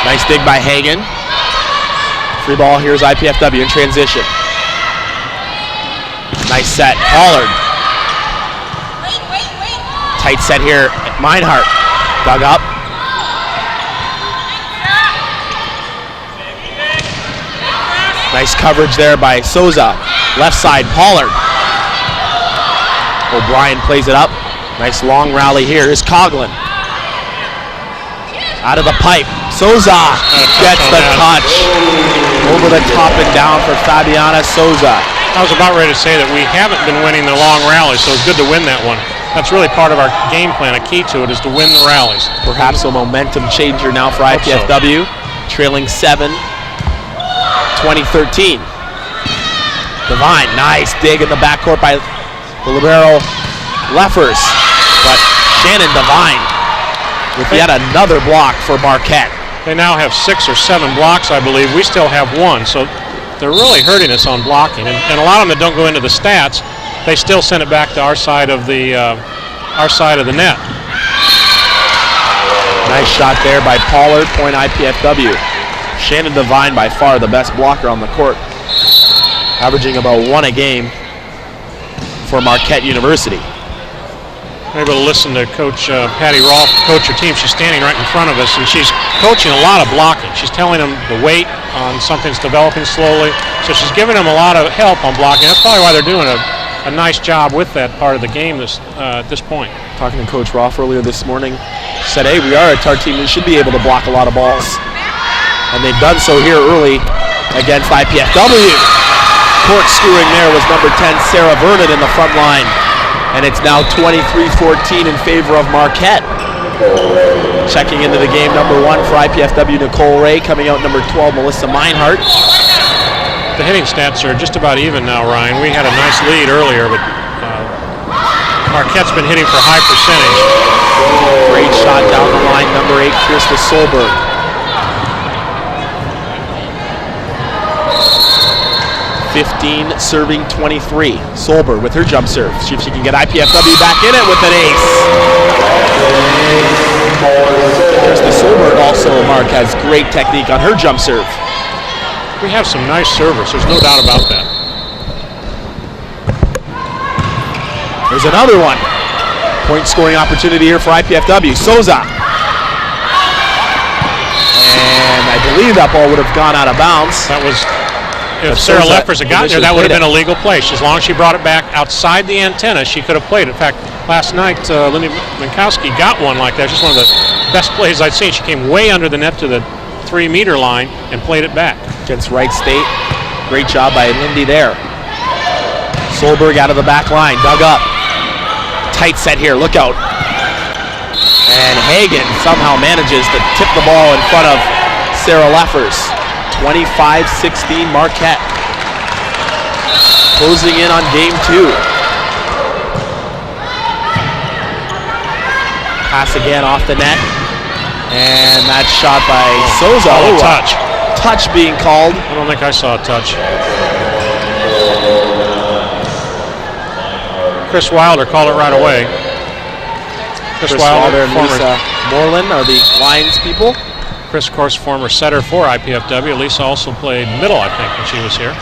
Nice dig by Hagen. Free ball. Here's IPFW in transition. Nice set. Pollard. Tight set here. Meinhardt. Dug up. Nice coverage there by Souza. Left side. Pollard. O'Brien plays it up. Nice long rally here. Here's Coughlin. Out of the pipe. Souza gets the touch. Over the top and down for Fabiana Souza. I was about ready to say that we haven't been winning the long rallies, so it's good to win that one. That's really part of our game plan. A key to it is to win the rallies. Perhaps a momentum changer now for IPFW. Trailing 7, 2013. Devine, nice dig in the backcourt by the libero Leffers. But Shannon Devine with yet another block for Marquette. They now have 6 or 7 blocks, I believe. We still have 1, so they're really hurting us on blocking. And a lot of them that don't go into the stats, they still send it back to our side of the net. Nice shot there by Pollard, point IPFW. Shannon Devine by far the best blocker on the court, averaging about 1 a game for Marquette University. I'm able to listen to Coach Patty Rolfe coach her team. She's standing right in front of us, and she's coaching a lot of blocking. She's telling them the weight on something's developing slowly, so she's giving them a lot of help on blocking. That's probably why they're doing a nice job with that part of the game at this point. Talking to Coach Rolfe earlier this morning, she said, hey, we are a TAR team. We should be able to block a lot of balls. And they've done so here early against IPFW. Court skewering there was number 10, Sarah Vernon in the front line. And it's now 23-14 in favor of Marquette. Checking into the game, number 1 for IPFW, Nicole Ray. Coming out, number 12, Melissa Meinhardt. The hitting stats are just about even now, Ryan. We had a nice lead earlier, but Marquette's been hitting for high percentage. Great shot down the line, number 8, Krista Solberg. 15 serving 23. Solberg with her jump serve. See if she can get IPFW back in it with an ace. Krista Solberg also, Mark, has great technique on her jump serve. We have some nice servers, there's no doubt about that. There's another one. Point scoring opportunity here for IPFW. Souza. And I believe that ball would have gone out of bounds. That was, if Sarah Leffers had gotten there, that would have been a legal play. As long as she brought it back outside the antenna, she could have played it. In fact, last night, Lindy Minkowski got one like that. Just one of the best plays I'd seen. She came way under the net to the 3-meter line and played it back. Against Wright State. Great job by Lindy there. Solberg out of the back line, dug up. Tight set here, look out. And Hagen somehow manages to tip the ball in front of Sarah Leffers. 25-16 Marquette. Closing in on game 2. Pass again off the net. And that shot by Souza. Oh, touch. Touch being called. I don't think I saw a touch. Chris Wilder called it right away. Chris Wilder and Lisa Moreland are the Lions people. Chris, of course, former setter for IPFW. Lisa also played middle, I think, when she was here.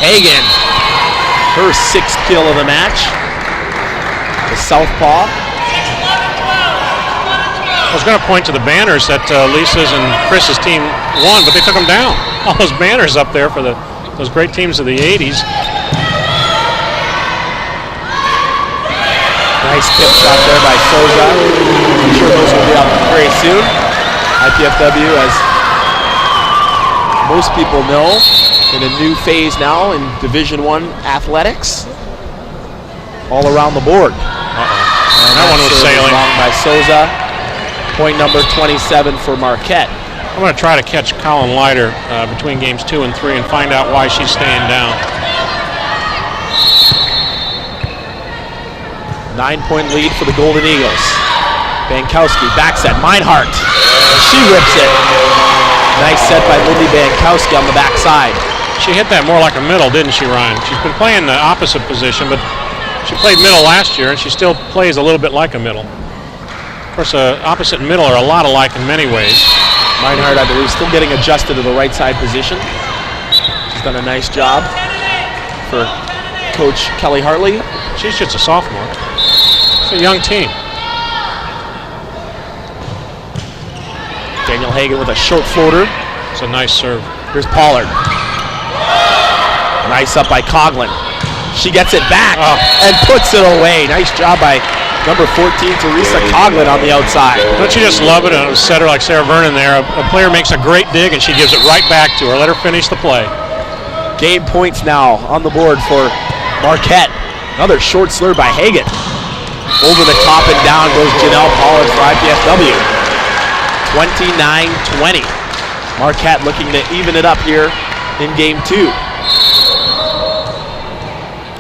Hagen, her 6th kill of the match. The southpaw. I was going to point to the banners that Lisa's and Chris's team won, but they took them down. All those banners up there for those great teams of the 80s. Nice tip shot there by Souza. I'm sure those will be up very soon. IPFW, as most people know, in a new phase now in Division I athletics. All around the board. And that one was sailing. Wrong by Souza. Point number 27 for Marquette. I'm going to try to catch Colin Leiter between games 2 and 3 and find out why she's staying down. 9-point lead for the Golden Eagles. Bankowski back set. Meinhardt. She rips it. Nice set by Lindy Bankowski on the backside. She hit that more like a middle, didn't she, Ryan? She's been playing the opposite position, but she played middle last year, and she still plays a little bit like a middle. Of course, opposite and middle are a lot alike in many ways. Meinhardt, I believe, still getting adjusted to the right side position. She's done a nice job for Coach Kelly Hartley. She's just a sophomore. It's a young team. Daniel Hagan with a short floater. It's a nice serve. Here's Pollard. Nice up by Coughlin. She gets it back and puts it away. Nice job by number 14, Teresa Coughlin on the outside. Don't you just love it? A setter like Sarah Vernon there. A player makes a great dig and she gives it right back to her. Let her finish the play. Game points now on the board for Marquette. Another short slur by Hagan. Over the top and down goes Janelle Pollard for IPFW. 29-20. Marquette looking to even it up here in game 2.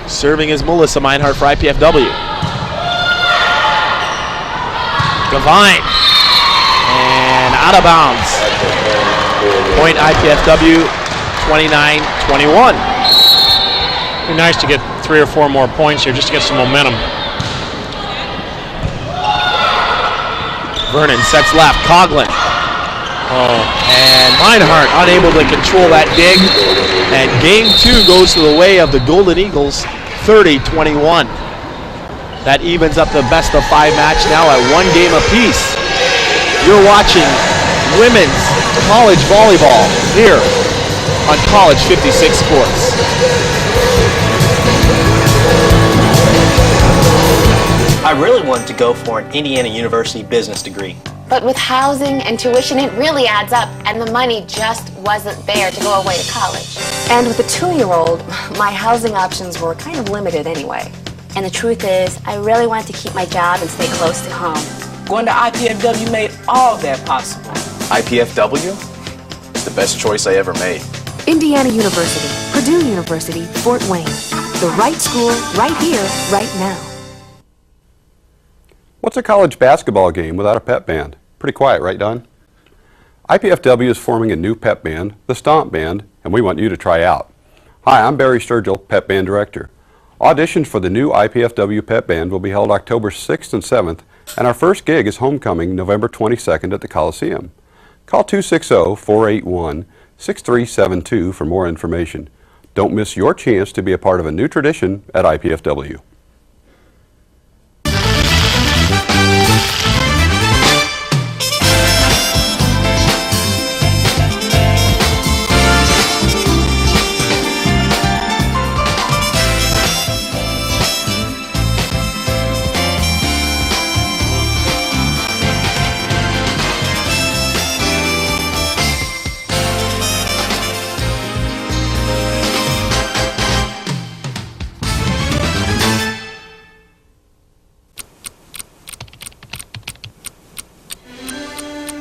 Serving is Melissa Meinhardt for IPFW. Devine. And out of bounds. Point IPFW, 29-21. Be nice to get 3 or 4 more points here just to get some momentum. Vernon sets left. Coughlin. And Meinhardt unable to control that dig. And game 2 goes to the way of the Golden Eagles, 30-21. That evens up the best of 5 match now at 1 game apiece. You're watching women's college volleyball here on College 56 Sports. I really wanted to go for an Indiana University business degree. But with housing and tuition, it really adds up, and the money just wasn't there to go away to college. And with a 2-year-old, my housing options were kind of limited anyway. And the truth is, I really wanted to keep my job and stay close to home. Going to IPFW made all that possible. IPFW? It's the best choice I ever made. Indiana University, Purdue University, Fort Wayne. The right school, right here, right now. What's a college basketball game without a pep band? Pretty quiet, right, Don? IPFW is forming a new pep band, the Stomp Band, and we want you to try out. Hi, I'm Barry Sturgill, Pep Band Director. Auditions for the new IPFW Pep Band will be held October 6th and 7th, and our first gig is homecoming November 22nd at the Coliseum. Call 260-481-6372 for more information. Don't miss your chance to be a part of a new tradition at IPFW.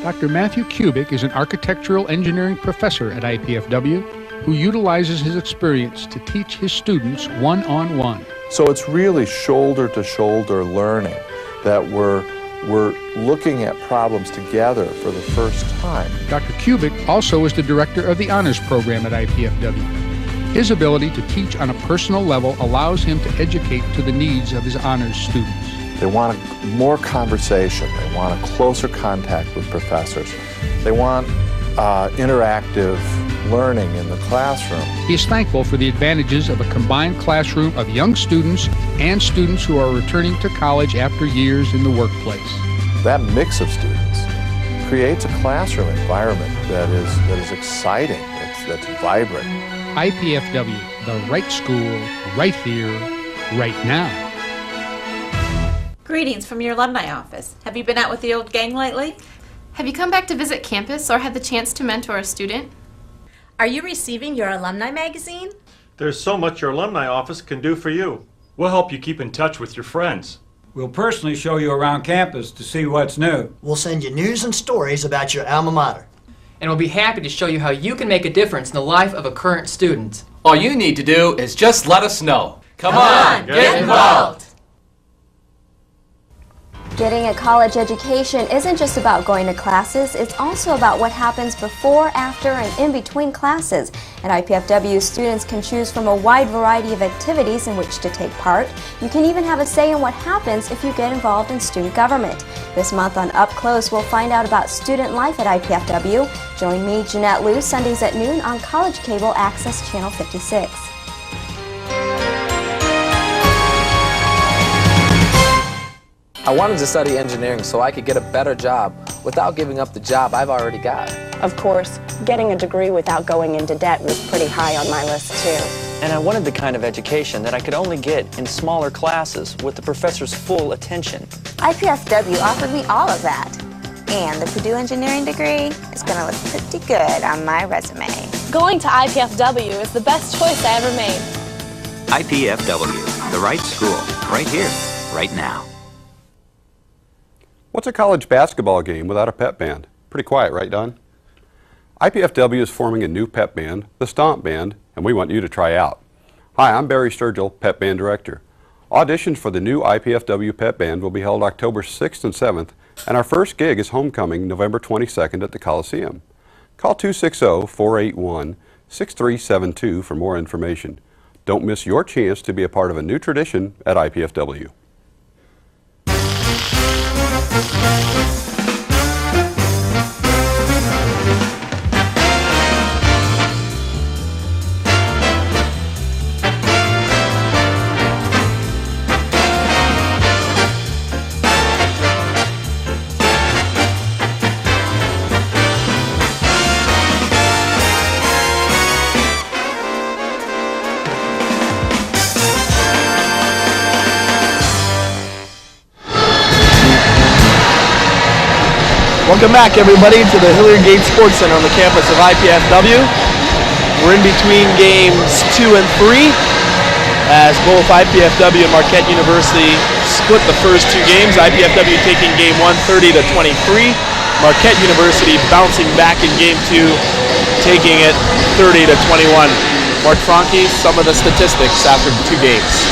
Dr. Matthew Kubik is an architectural engineering professor at IPFW who utilizes his experience to teach his students one-on-one. So it's really shoulder-to-shoulder learning that we're looking at problems together for the first time. Dr. Kubik also is the director of the honors program at IPFW. His ability to teach on a personal level allows him to educate to the needs of his honors students. They want more conversation. They want a closer contact with professors. They want interactive learning in the classroom. He is thankful for the advantages of a combined classroom of young students and students who are returning to college after years in the workplace. That mix of students creates a classroom environment that is exciting, that's vibrant. IPFW, the right school, right here, right now. Greetings from your alumni office. Have you been out with the old gang lately? Have you come back to visit campus or had the chance to mentor a student? Are you receiving your alumni magazine? There's so much your alumni office can do for you. We'll help you keep in touch with your friends. We'll personally show you around campus to see what's new. We'll send you news and stories about your alma mater. And we'll be happy to show you how you can make a difference in the life of a current student. All you need to do is just let us know. Come on, get involved! Getting a college education isn't just about going to classes, it's also about what happens before, after, and in between classes. At IPFW, students can choose from a wide variety of activities in which to take part. You can even have a say in what happens if you get involved in student government. This month on Up Close, we'll find out about student life at IPFW. Join me, Jeanette Liu, Sundays at noon on College Cable Access Channel 56. I wanted to study engineering so I could get a better job without giving up the job I've already got. Of course, getting a degree without going into debt was pretty high on my list too. And I wanted the kind of education that I could only get in smaller classes with the professor's full attention. IPFW offered me all of that. And the Purdue engineering degree is going to look pretty good on my resume. Going to IPFW is the best choice I ever made. IPFW, the right school, right here, right now. What's a college basketball game without a pep band? Pretty quiet, right, Don? IPFW is forming a new pep band, the Stomp Band, and we want you to try out. Hi, I'm Barry Sturgill, Pep Band Director. Auditions for the new IPFW Pep Band will be held October 6th and 7th, and our first gig is homecoming November 22nd at the Coliseum. Call 260-481-6372 for more information. Don't miss your chance to be a part of a new tradition at IPFW. Welcome back, everybody, to the Hilliard Gate Sports Center on the campus of IPFW. We're in between games 2 and 3, as both IPFW and Marquette University split the first two games. IPFW taking game 1 30-23. Marquette University bouncing back in game 2, taking it 30-21. Mark Franke, some of the statistics after 2 games.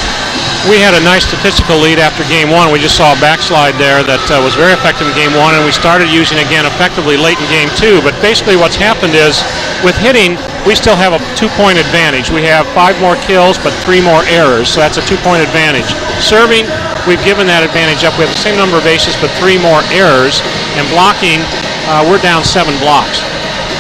We had a nice statistical lead after game 1. We just saw a backslide there that was very effective in game 1, and we started using it again effectively late in game 2. But basically what's happened is, with hitting, we still have a 2-point advantage. We have 5 more kills, but 3 more errors, so that's a 2-point advantage. Serving, we've given that advantage up. We have the same number of aces, but 3 more errors. And blocking, we're down 7 blocks.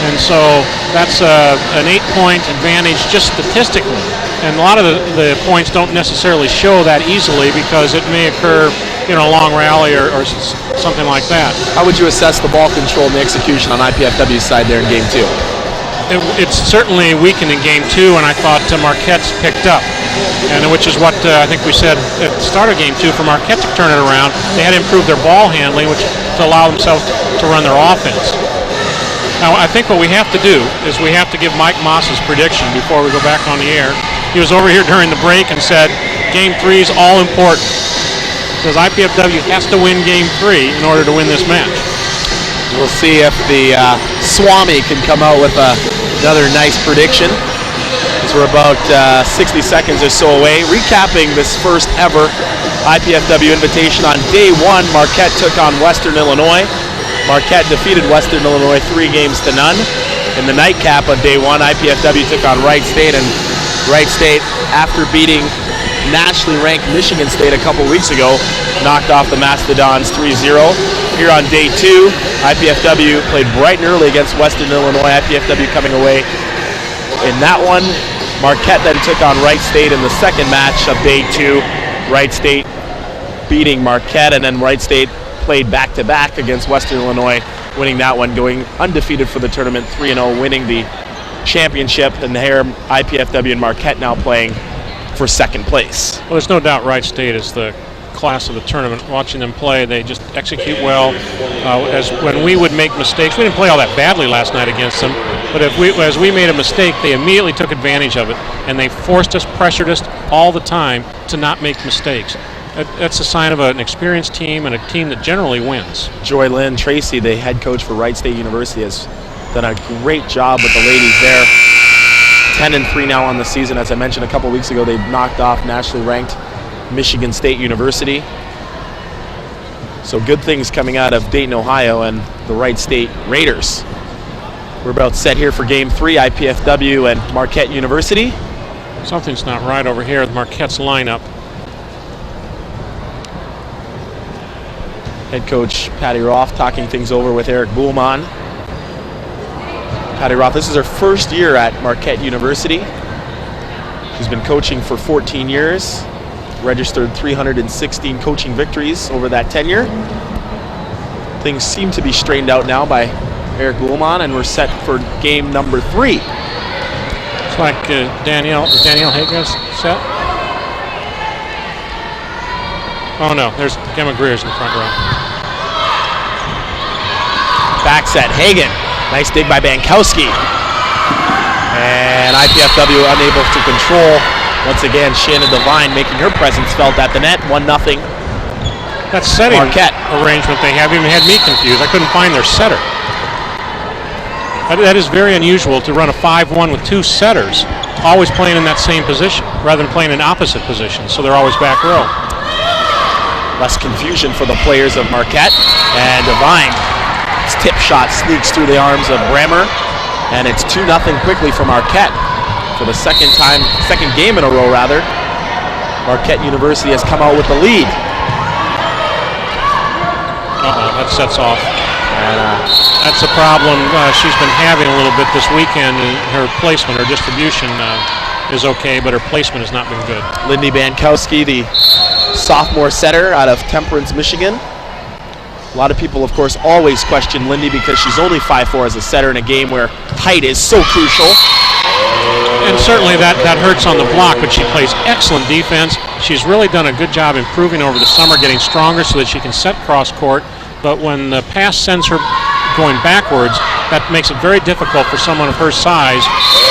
And so that's an 8-point advantage just statistically. And a lot of the points don't necessarily show that easily because it may occur, a long rally or something like that. How would you assess the ball control and the execution on IPFW's side there in game 2? It's certainly weakened in game 2, and I thought Marquette's picked up, and which is what I think we said at the start of game 2. For Marquette to turn it around, they had to improve their ball handling, which to allow themselves to run their offense. Now, I think what we have to do is we have to give Mike Moss's prediction before we go back on the air. He was over here during the break and said, Game 3 is all important. Because IPFW has to win Game 3 in order to win this match. We'll see if the Swami can come out with another nice prediction. As we're about 60 seconds or so away. Recapping this first ever IPFW invitation. On day 1, Marquette took on Western Illinois. Marquette defeated Western Illinois 3-0. In the nightcap of day 1, IPFW took on Wright State, and Wright State, after beating nationally ranked Michigan State a couple weeks ago, knocked off the Mastodons 3-0. Here on day 2, IPFW played bright and early against Western Illinois. IPFW coming away in that one. Marquette then took on Wright State in the second match of day 2. Wright State beating Marquette, and then Wright State played back-to-back against Western Illinois, winning that one, going undefeated for the tournament, 3-0, winning the championship. And here IPFW and Marquette now playing for second place. Well, there's no doubt Wright State is the class of the tournament. Watching them play, they just execute well. As when we would make mistakes, we didn't play all that badly last night against them, but as we made a mistake, they immediately took advantage of it, and they forced us, pressured us all the time to not make mistakes. That's a sign of an experienced team and a team that generally wins. Joy Lynn Tracy, the head coach for Wright State University, has done a great job with the ladies there. 10-3 now on the season. As I mentioned a couple weeks ago, they knocked off nationally ranked Michigan State University. So good things coming out of Dayton, Ohio, and the Wright State Raiders. We're about set here for Game 3, IPFW and Marquette University. Something's not right over here with Marquette's lineup. Head coach Patty Roth talking things over with Eric Buhlmann. Patty Roth, this is her first year at Marquette University. She's been coaching for 14 years, registered 316 coaching victories over that tenure. Things seem to be straightened out now by Eric Buhlmann, and we're set for game number 3. It's like Danielle Hagen's set. Oh no, there's Gemma Greer's in the front row. Back set, Hagen. Nice dig by Bankowski. And IPFW unable to control. Once again, Shannon Devine making her presence felt at the net. 1-0. That setting Marquette arrangement they have even had me confused. I couldn't find their setter. That is very unusual to run a 5-1 with 2 setters, always playing in that same position, rather than playing in opposite positions, so they're always back row. Less confusion for the players of Marquette. And Devine's tip shot sneaks through the arms of Brammer, and it's 2-0 quickly for Marquette. For the second game in a row, rather, Marquette University has come out with the lead. That sets off. And that's a problem she's been having a little bit this weekend. Her placement, her distribution is okay, but her placement has not been good. Lindy Bankowski, the sophomore setter out of Temperance, Michigan. A lot of people, of course, always question Lindy because she's only 5'4" as a setter in a game where height is so crucial. And certainly that hurts on the block, but she plays excellent defense. She's really done a good job improving over the summer, getting stronger so that she can set cross court. But when the pass sends her going backwards, that makes it very difficult for someone of her size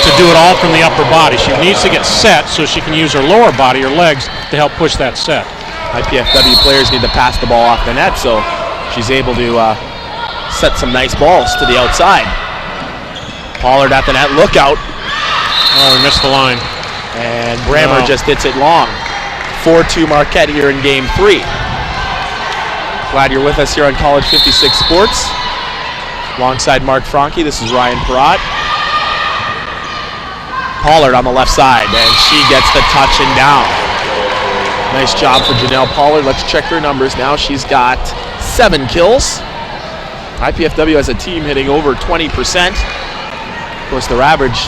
to do it all from the upper body. She needs to get set so she can use her lower body, her legs, to help push that set. IPFW players need to pass the ball off the net, so she's able to set some nice balls to the outside. Pollard at the net, look out. Oh, we missed the line. And Brammer just hits it long. 4-2 Marquette here in Game 3. Glad you're with us here on College 56 Sports. Alongside Mark Franke, this is Ryan Perrott. Pollard on the left side, and she gets the touch and down. Nice job for Janelle Pollard. Let's check her numbers now. She's got 7 kills. IPFW as a team hitting over 20%. Of course, their average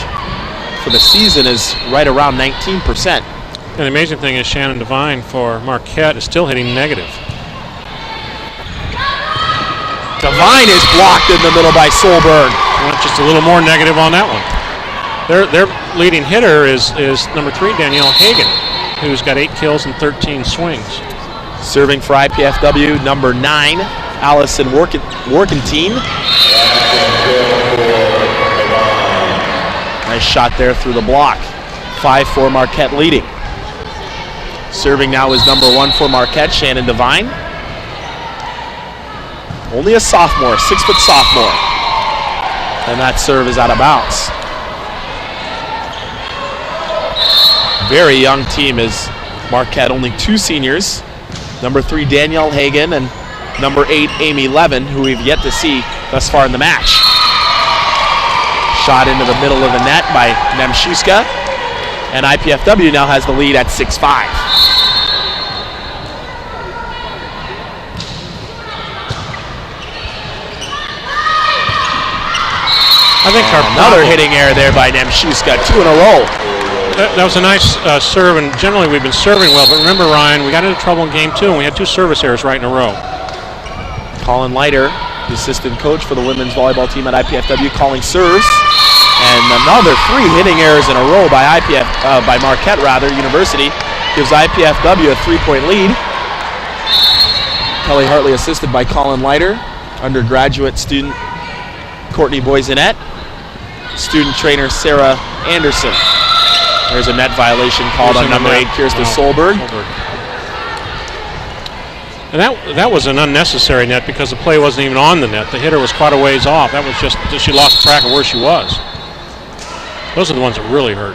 for the season is right around 19%. And the amazing thing is Shannon Devine for Marquette is still hitting negative. Devine is blocked in the middle by Solberg. Well, just a little more negative on that one. Their leading hitter is number 3, Danielle Hagen, who's got 8 kills and 13 swings. Serving for IPFW, number 9, Allison Workentine. Nice shot there through the block. 5-4 Marquette leading. Serving now is number 1 for Marquette, Shannon Devine. Only a sophomore, 6-foot sophomore. And that serve is out of bounds. Very young team is Marquette, only 2 seniors. Number 3, Danielle Hagen, and number 8, Amy Levin, who we've yet to see thus far in the match. Shot into the middle of the net by Nemshuska. And IPFW now has the lead at 6-5. I think another hitting error there by Nemshuska, 2 in a row. that was a nice serve, and generally we've been serving well. But remember, Ryan, we got into trouble in game 2, and we had 2 service errors right in a row. Colin Leiter, the assistant coach for the women's volleyball team at IPFW, calling serves. And another 3 hitting errors in a row by by Marquette University gives IPFW a 3-point lead. Kelly Hartley assisted by Colin Leiter, undergraduate student Courtney Boysinette, student trainer Sarah Anderson. There's a net violation called on number 8, Kirsten Solberg. And that was an unnecessary net because the play wasn't even on the net. The hitter was quite a ways off. That was just she lost track of where she was. Those are the ones that really hurt.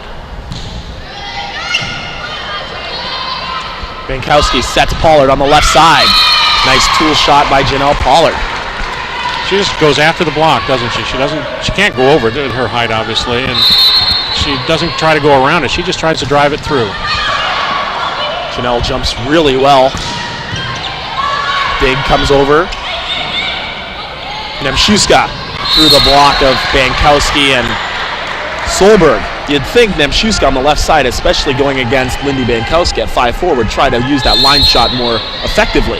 Bankowski sets Pollard on the left side. Nice tool shot by Janelle Pollard. She just goes after the block, doesn't she? She can't go over it at her height, obviously, and she doesn't try to go around it. She just tries to drive it through. Janelle jumps really well. Dig comes over. Nemshuska through the block of Bankowski and Solberg. You'd think Nemshuska on the left side, especially going against Lindy Bankowski at 5'4", would try to use that line shot more effectively.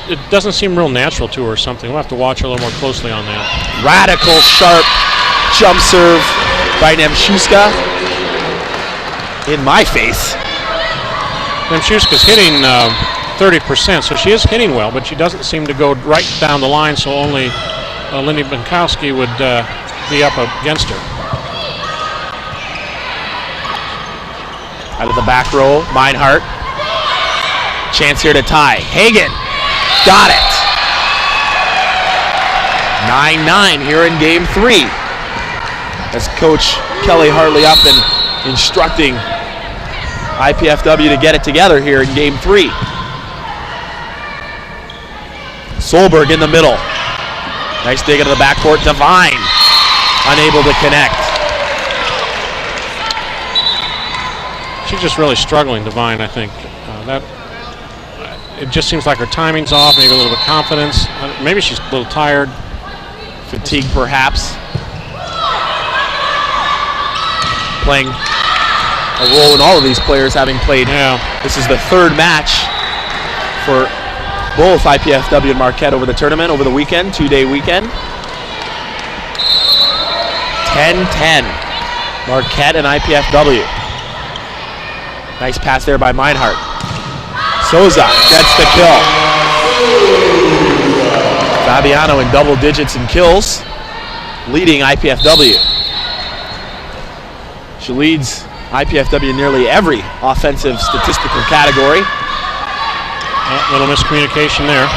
It doesn't seem real natural to her or something. We'll have to watch her a little more closely on that. Radical, sharp jump serve by Nemshuska. In my face. Nemshuska's hitting 30%, so she is hitting well, but she doesn't seem to go right down the line, so only Lindy Bankowski would be up against her. Out of the back row, Meinhardt. Chance here to tie. Hagen got it. 9-9 here in game 3. As Coach Kelly Hartley up and instructing IPFW to get it together here in game 3. Solberg in the middle. Nice dig into the backcourt. Devine unable to connect. She's just really struggling, Devine, I think. It just seems like her timing's off, maybe a little bit of confidence. Maybe she's a little tired. Fatigue, perhaps. Playing a role in all of these players having played. Yeah. This is the 3rd match for both IPFW and Marquette over the tournament, over the weekend, 2-day weekend. 10-10, Marquette and IPFW. Nice pass there by Meinhardt. Souza gets the kill. Fabiano in double digits in kills, leading IPFW. She leads IPFW in nearly every offensive statistical category. Little miscommunication there.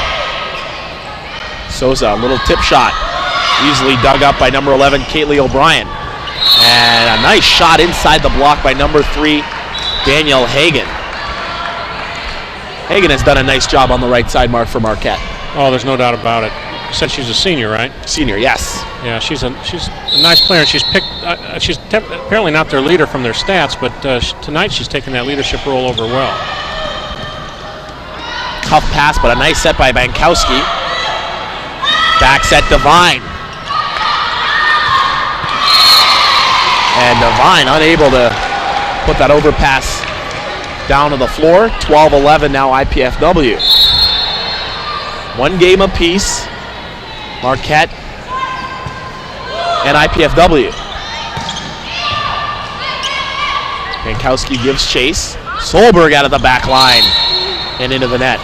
Souza, a little tip shot. Easily dug up by number 11, Kaylee O'Brien. And a nice shot inside the block by number 3, Danielle Hagen. Hagen has done a nice job on the right side mark for Marquette. Oh, there's no doubt about it. You said she's a senior, right? Senior, yes. Yeah, she's a nice player. She's picked. She's apparently not their leader from their stats, but tonight she's taken that leadership role over well. Tough pass, but a nice set by Bankowski. Back set Devine. And Devine unable to put that overpass down to the floor. 12-11 now IPFW. 1 game apiece. Marquette and IPFW. Bankowski gives chase. Solberg out of the back line and into the net.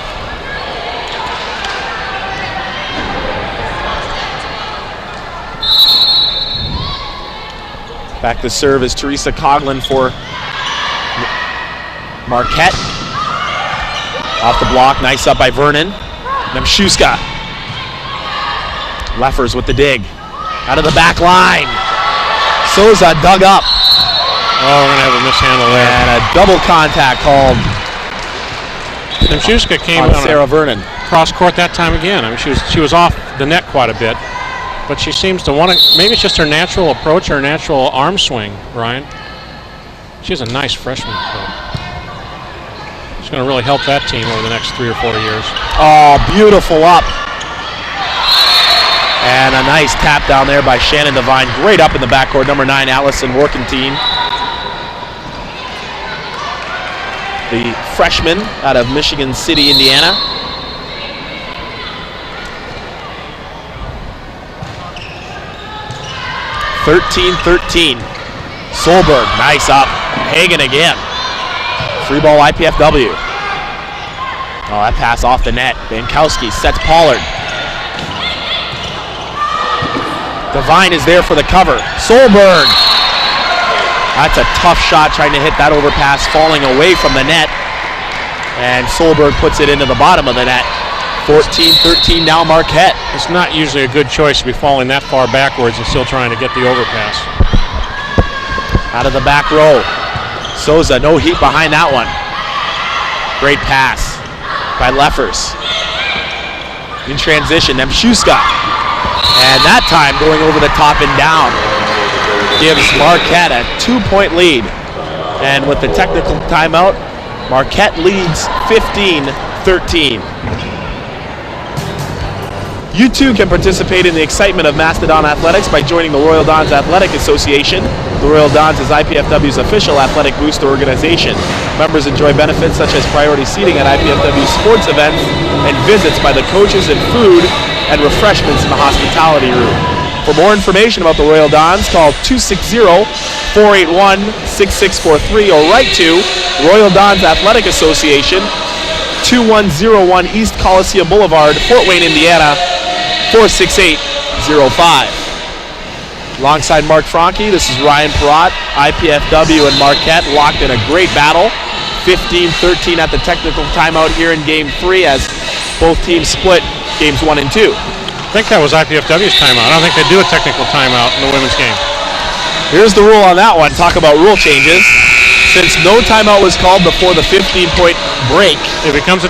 Back to serve is Teresa Coughlin for Marquette. Off the block, nice up by Vernon. Nemshuska. Leffers with the dig. Out of the back line. Souza dug up. Oh, we're going to have a mishandle there. And a double contact called. Nemshuska came on Sarah Vernon. Cross court that time again. I mean, she was off the net quite a bit, but she seems to want to. Maybe it's just her natural approach, her natural arm swing, Ryan. She's a nice freshman. She's going to really help that team over the next 3 or 4 years. Oh, beautiful up. And a nice tap down there by Shannon Devine. Great up in the backcourt. Number 9, Allison Workentine. the freshman out of Michigan City, Indiana. (13-13). Solberg, nice up. Hagen again. Free ball IPFW. Oh, that pass off the net. Bankowski sets Pollard. Devine is there for the cover. Solberg. That's a tough shot trying to hit that overpass, falling away from the net. And Solberg puts it into the bottom of the net. 14-13 now Marquette. It's not usually a good choice to be falling that far backwards and still trying to get the overpass. Out of the back row. Souza, no heat behind that one. Great pass by Leffers. In transition, Nemshuska. And that time going over the top and down gives Marquette a 2-point lead. And with the technical timeout, Marquette leads 15-13. You too can participate in the excitement of Mastodon Athletics by joining the Royal Dons Athletic Association. The Royal Dons is IPFW's official athletic booster organization. Members enjoy benefits such as priority seating at IPFW sports events and visits by the coaches and food and refreshments in the hospitality room. For more information about the Royal Dons, call 260-481-6643 or write to Royal Dons Athletic Association, 2101 East Coliseum Boulevard, Fort Wayne, Indiana, 46805. Alongside Mark Franke, this is Ryan Perrott. IPFW and Marquette locked in a great battle. 15-13 at the technical timeout here in Game 3 as both teams split Games 1 and 2. I think that was IPFW's timeout. I don't think they do a technical timeout in the women's game. Here's the rule on that one. Talk about rule changes. Since no timeout was called before the 15-point break, it becomes a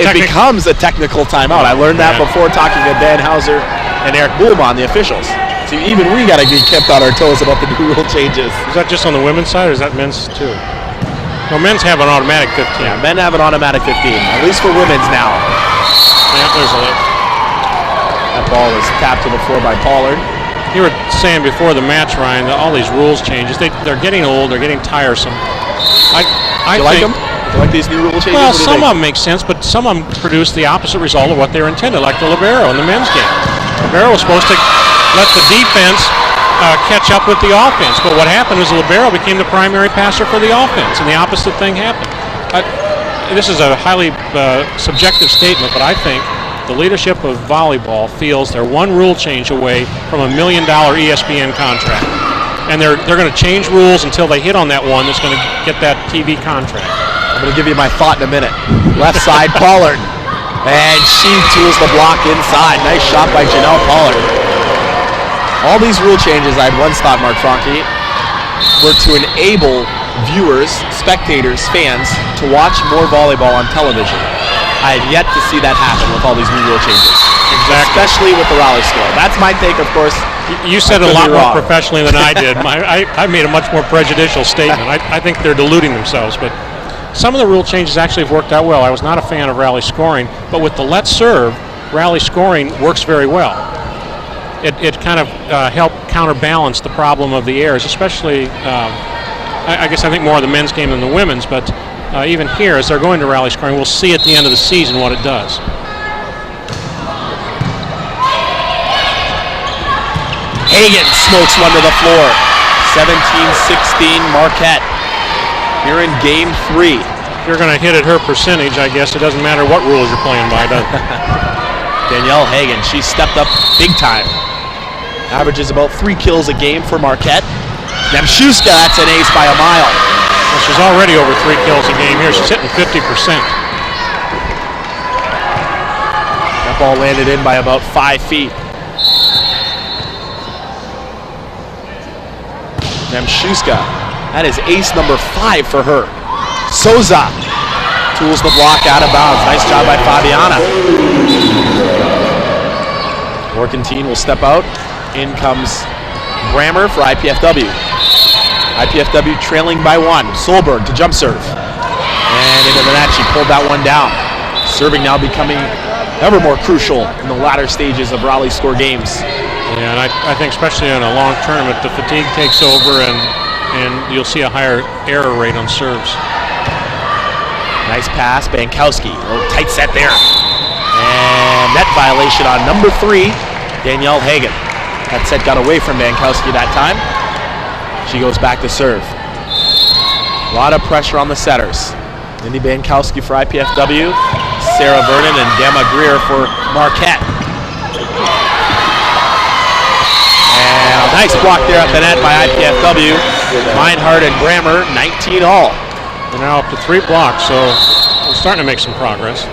technical timeout. I learned that before talking to Dan Hauser and Eric Boulmon, the officials. So even we got to be kept on our toes about the new rule changes. Is that just on the women's side, or is that men's too? No, men's have an automatic 15. Yeah, men have an automatic 15, at least for women's now. Yeah, there's a little. That ball is tapped to the floor by Pollard. You were saying before the match, Ryan, that all these rules changes, they're getting old, they're getting tiresome. Do you like them? Do you like these new rule changes? Well, some of them make sense, but some of them produce the opposite result of what they were intended, like the libero in the men's game. Libero was supposed to let the defense catch up with the offense, but what happened was the libero became the primary passer for the offense, and the opposite thing happened. This is a highly subjective statement, but I think the leadership of volleyball feels they're one rule change away from $1 million ESPN contract. And they're going to change rules until they hit on that one that's going to get that TV contract. I'm going to give you my thought in a minute. Left side, Pollard. And she tools the block inside. Nice shot by Janelle Pollard. All these rule changes, I'd once thought, Mark Franke, were to enable viewers, spectators, fans to watch more volleyball on television. I have yet to see that happen with all these new rule changes. Exactly. Especially with the rally score. That's my take, of course. You said it a lot more professionally than I did. I made a much more prejudicial statement. I think they're deluding themselves, but some of the rule changes actually have worked out well. I was not a fan of rally scoring, but with the let's serve, rally scoring works very well. It kind of helped counterbalance the problem of the errors, especially, I think more of the men's game than the women's, but even here, as they're going to rally scoring, we'll see at the end of the season what it does. Hagen smokes one to the floor. 17-16 Marquette. Here in Game 3. If you're going to hit at her percentage, I guess it doesn't matter what rules you're playing by, does it? Danielle Hagen, she stepped up big time. Averages about 3 kills a game for Marquette. Nemshuska, that's an ace by a mile. Well, she's already over 3 kills a game here. She's hitting 50%. That ball landed in by about 5 feet. Nemshuska, that is ace number 5 for her. Souza tools the block out of bounds. Nice job by Fabiana. Morcantine will step out. In comes Brammer for IPFW. IPFW trailing by 1. Solberg to jump serve. And into the net, she pulled that one down. Serving now becoming ever more crucial in the latter stages of rally score games. Yeah, and I think especially in a long tournament, the fatigue takes over and you'll see a higher error rate on serves. Nice pass, Bankowski. Oh, tight set there. And net violation on number 3, Danielle Hagan. That set got away from Bankowski that time. She goes back to serve. A lot of pressure on the setters. Lindy Bankowski for IPFW, Sarah Vernon and Gamma Greer for Marquette. And a nice block there at the net by IPFW. Meinhardt and Grammer, 19 all. They're now up to 3 blocks, so we're starting to make some progress.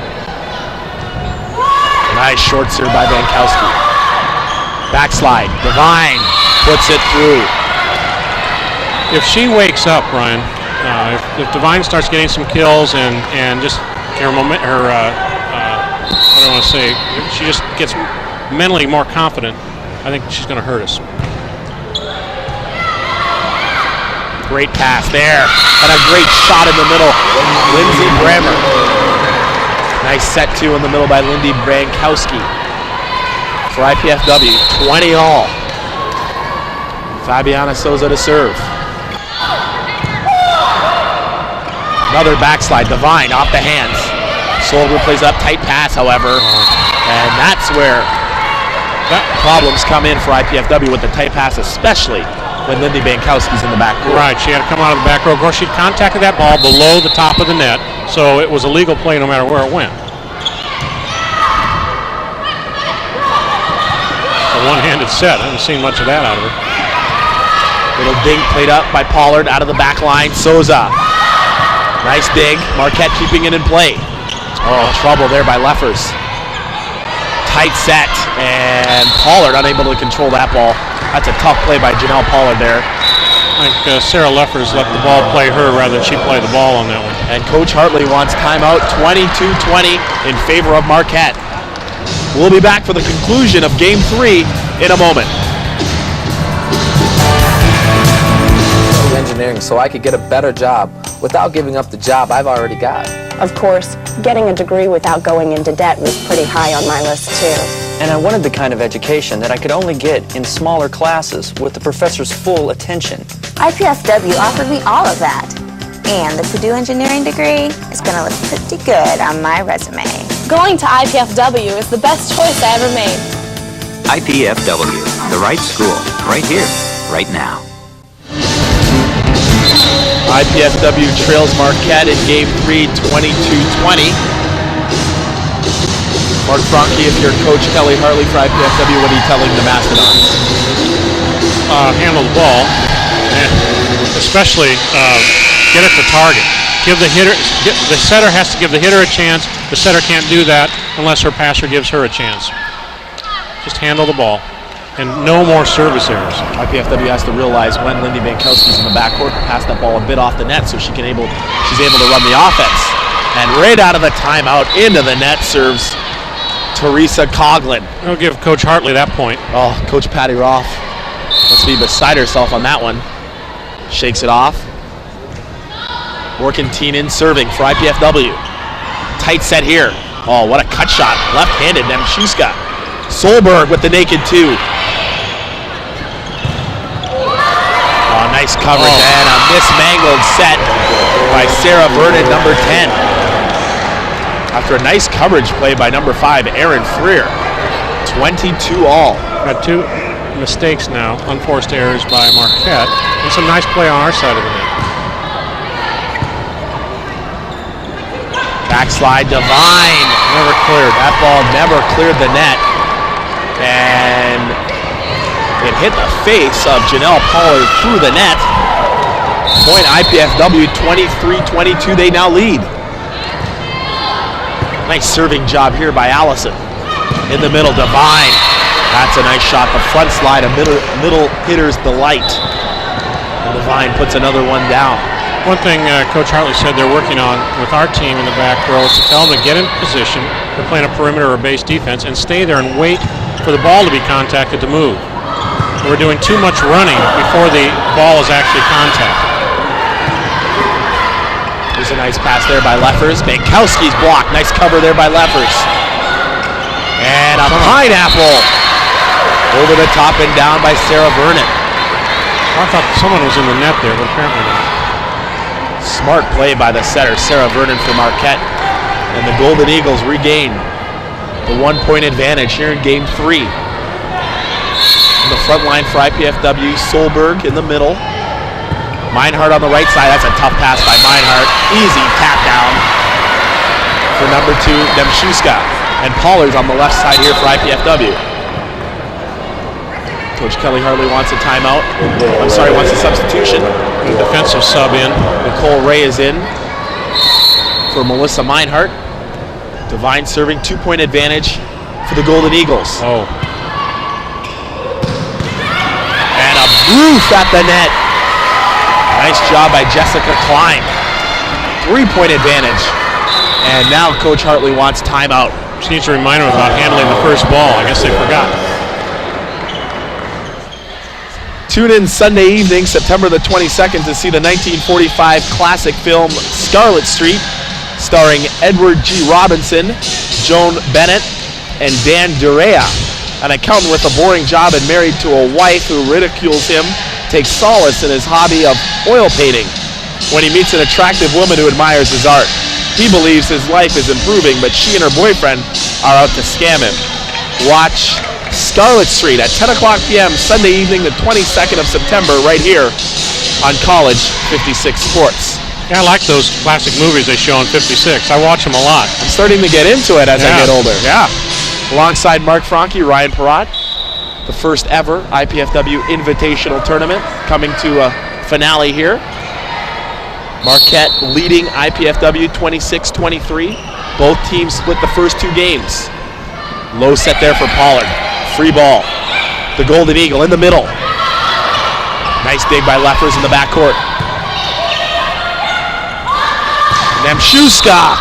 Nice short serve by Bankowski. Backslide, Devine puts it through. If she wakes up, Brian, if Devine starts getting some kills and just her what do I want to say, she just gets mentally more confident, I think she's going to hurt us. Great pass there, and a great shot in the middle. Lindsey Grammer. Nice set two in the middle by Lindy Bankowski. For IPFW, 20 all. Fabiana Souza to serve. Another backslide, Devine off the hands. Solberg plays up, tight pass, however, and that's where problems come in for IPFW with the tight pass, especially when Lindy Bankowski's in the back row. Right, she had to come out of the back row. Of course, she'd contacted that ball below the top of the net, so it was a legal play no matter where it went. A one-handed set. I haven't seen much of that out of her. Little dink played up by Pollard out of the back line. Souza. Nice dig. Marquette keeping it in play. Oh, trouble there by Leffers. Tight set, and Pollard unable to control that ball. That's a tough play by Janelle Pollard there. I think Sarah Leffers let the ball play her rather than she play the ball on that one. And Coach Hartley wants timeout, 22-20 in favor of Marquette. We'll be back for the conclusion of Game 3 in a moment. Engineering so I could get a better job without giving up the job I've already got. Of course, getting a degree without going into debt was pretty high on my list too. And I wanted the kind of education that I could only get in smaller classes with the professor's full attention. IPFW offered me all of that. And the Purdue engineering degree is going to look pretty good on my resume. Going to IPFW is the best choice I ever made. IPFW, the right school, right here, right now. IPFW trails Marquette in Game 3, 22-20. Mark Franke, if you're Coach Kelly Hartley for IPFW, what are you telling the Mastodons? Handle the ball, and especially get at the target. Give the hitter. The setter has to give the hitter a chance. The setter can't do that unless her passer gives her a chance. Just handle the ball, and no more service errors. IPFW has to realize when Lindy Bankowski's in the backcourt, pass that ball a bit off the net so she's able to run the offense. And right out of the timeout into the net serves Teresa Coughlin. I'll give Coach Hartley that point. Oh, Coach Patty Roth must be beside herself on that one. Shakes it off. Morkentinen serving for IPFW. Tight set here. Oh, what a cut shot. Left-handed Nemchuska. Solberg with the naked two. Oh, nice coverage and a mismangled set by Sarah Vernon, number 10. After a nice coverage play by number 5, Erin Freer. 22 all. Got 2 mistakes now, unforced errors by Marquette, and some nice play on our side of the net. Backslide, Devine. Never cleared. That ball never cleared the net. And it hit the face of Janelle Pollard through the net. Point IPFW 23-22, they now lead. Nice serving job here by Allison. In the middle, Devine. That's a nice shot. The front slide, a middle hitter's delight. And Devine puts another one down. One thing Coach Hartley said they're working on with our team in the back row is to tell them to get in position. They're playing a perimeter or base defense and stay there and wait for the ball to be contacted to move. We're doing too much running before the ball is actually contacted. There's a nice pass there by Leffers. Bankowski's blocked. Nice cover there by Leffers. And a pineapple over the top and down by Sarah Vernon. I thought someone was in the net there, but apparently not. Smart play by the setter, Sarah Vernon for Marquette. And the Golden Eagles regain the 1-point advantage here in game 3. On the front line for IPFW, Solberg in the middle. Meinhardt on the right side. That's a tough pass by Meinhardt. Easy tap down for number 2, Demshuska. And Pollard's on the left side here for IPFW. Coach Kelly Hartley wants a timeout. Wants a substitution. A defensive sub in. Nicole Ray is in for Melissa Meinhardt. Devine serving, 2-point advantage for the Golden Eagles. Oh. And a roof at the net. Nice job by Jessica Klein. 3-point advantage. And now Coach Hartley wants timeout. She needs to remind them about handling the first ball. I guess they forgot. Tune in Sunday evening, September the 22nd, to see the 1945 classic film Scarlet Street, starring Edward G. Robinson, Joan Bennett, and Dan Durea. An accountant with a boring job and married to a wife who ridicules him takes solace in his hobby of oil painting when he meets an attractive woman who admires his art. He believes his life is improving, but she and her boyfriend are out to scam him. Watch Scarlet Street at 10 o'clock p.m. Sunday evening, the 22nd of September, right here on College 56 Sports. Yeah, I like those classic movies they show on 56. I watch them a lot. I'm starting to get into it as I get older. Yeah. Alongside Mark Franke, Ryan Perrott, the first ever IPFW Invitational Tournament coming to a finale here. Marquette leading IPFW 26-23. Both teams split the first 2 games. Low set there for Pollard. Free ball. The Golden Eagle in the middle. Nice dig by Leffers in the backcourt. Nemshuska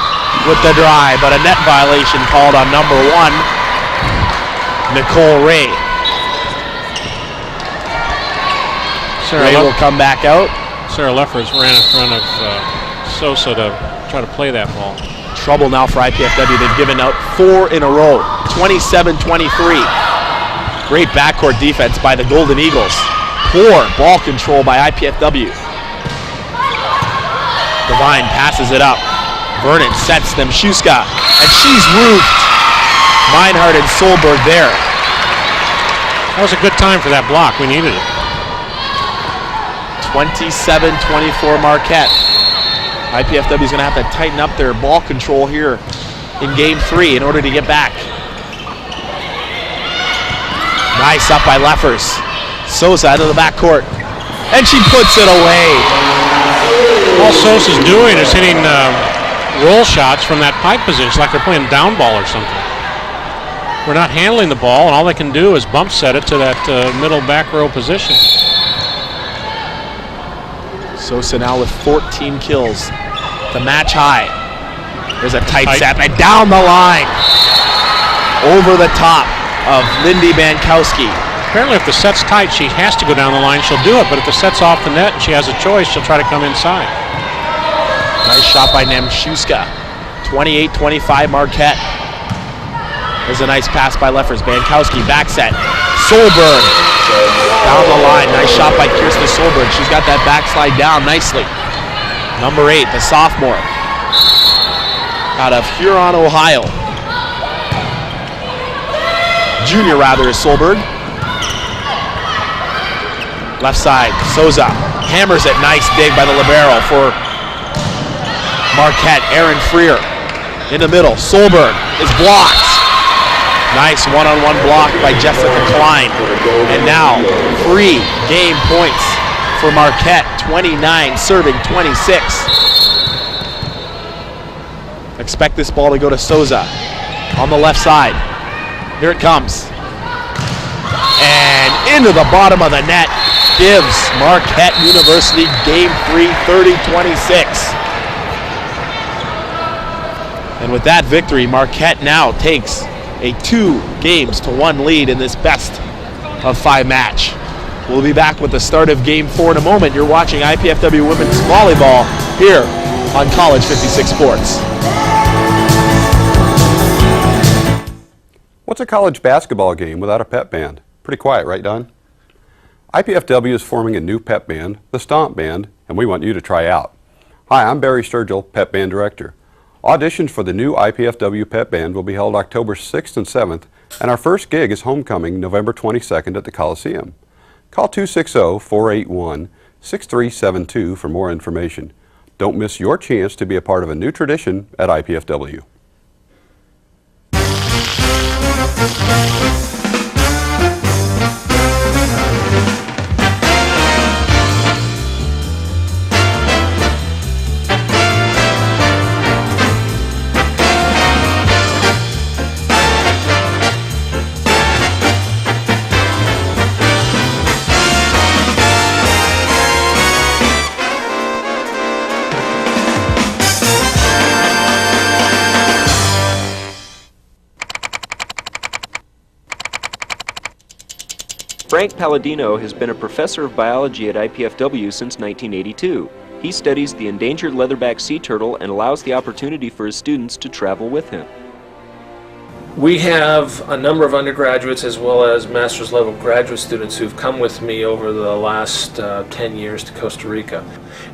with the drive, but a net violation called on number 1, Nicole Ray. Ray will come back out. Sarah Leffers ran in front of Sosa to try to play that ball. Trouble now for IPFW. They've given out 4 in a row. 27-23. Great backcourt defense by the Golden Eagles. Poor ball control by IPFW. Devine passes it up. Vernon sets them. Shuska, and she's roofed. Meinhardt and Solberg there. That was a good time for that block. We needed it. 27-24 Marquette. IPFW is going to have to tighten up their ball control here in game 3 in order to get back. Nice up by Leffers. Sosa into the backcourt. And she puts it away. All Sosa's doing is hitting roll shots from that pipe position. It's like they're playing down ball or something. We're not handling the ball, and all they can do is bump set it to that middle back row position. Sosa now with 14 kills. The match high. There's a tight set, and down the line. Over the top of Lindy Bankowski. Apparently if the set's tight, she has to go down the line. She'll do it, but if the set's off the net and she has a choice, she'll try to come inside. Nice shot by Nemshuska. 28-25 Marquette. There's a nice pass by Leffers. Bankowski, back set. Solberg down the line. Nice shot by Kirsten Solberg. She's got that backslide down nicely. Number 8, the sophomore. Out of Huron, Ohio. Junior rather is Solberg. Left side, Sosa hammers it. Nice dig by the libero for Marquette. Aaron Freer in the middle. Solberg is blocked. Nice one-on-one block by Jessica Klein. And now 3 game points for Marquette. 29 serving 26. Expect this ball to go to Sosa on the left side. Here it comes. And into the bottom of the net. Gives Marquette University game 3, 30-26. And with that victory, Marquette now takes a 2-1 lead in this best of 5 match. We'll be back with the start of game 4 in a moment. You're watching IPFW Women's Volleyball here on College 56 Sports. What's a college basketball game without a pep band? Pretty quiet, right, Don? IPFW is forming a new pep band, the Stomp Band, and we want you to try out. Hi, I'm Barry Sturgill, Pep Band Director. Auditions for the new IPFW Pep Band will be held October 6th and 7th, and our first gig is homecoming November 22nd at the Coliseum. Call 260-481-6372 for more information. Don't miss your chance to be a part of a new tradition at IPFW. Frank Palladino has been a professor of biology at IPFW since 1982. He studies the endangered leatherback sea turtle and allows the opportunity for his students to travel with him. We have a number of undergraduates as well as master's level graduate students who've come with me over the last 10 years to Costa Rica.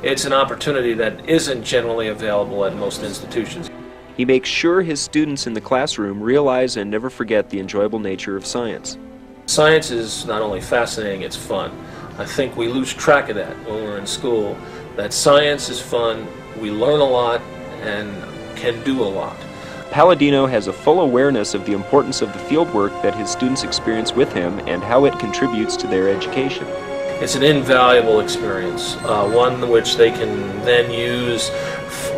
It's an opportunity that isn't generally available at most institutions. He makes sure his students in the classroom realize and never forget the enjoyable nature of science. Science is not only fascinating, it's fun. I think we lose track of that when we're in school, that science is fun, we learn a lot, and can do a lot. Palladino has a full awareness of the importance of the fieldwork that his students experience with him and how it contributes to their education. It's an invaluable experience, one which they can then use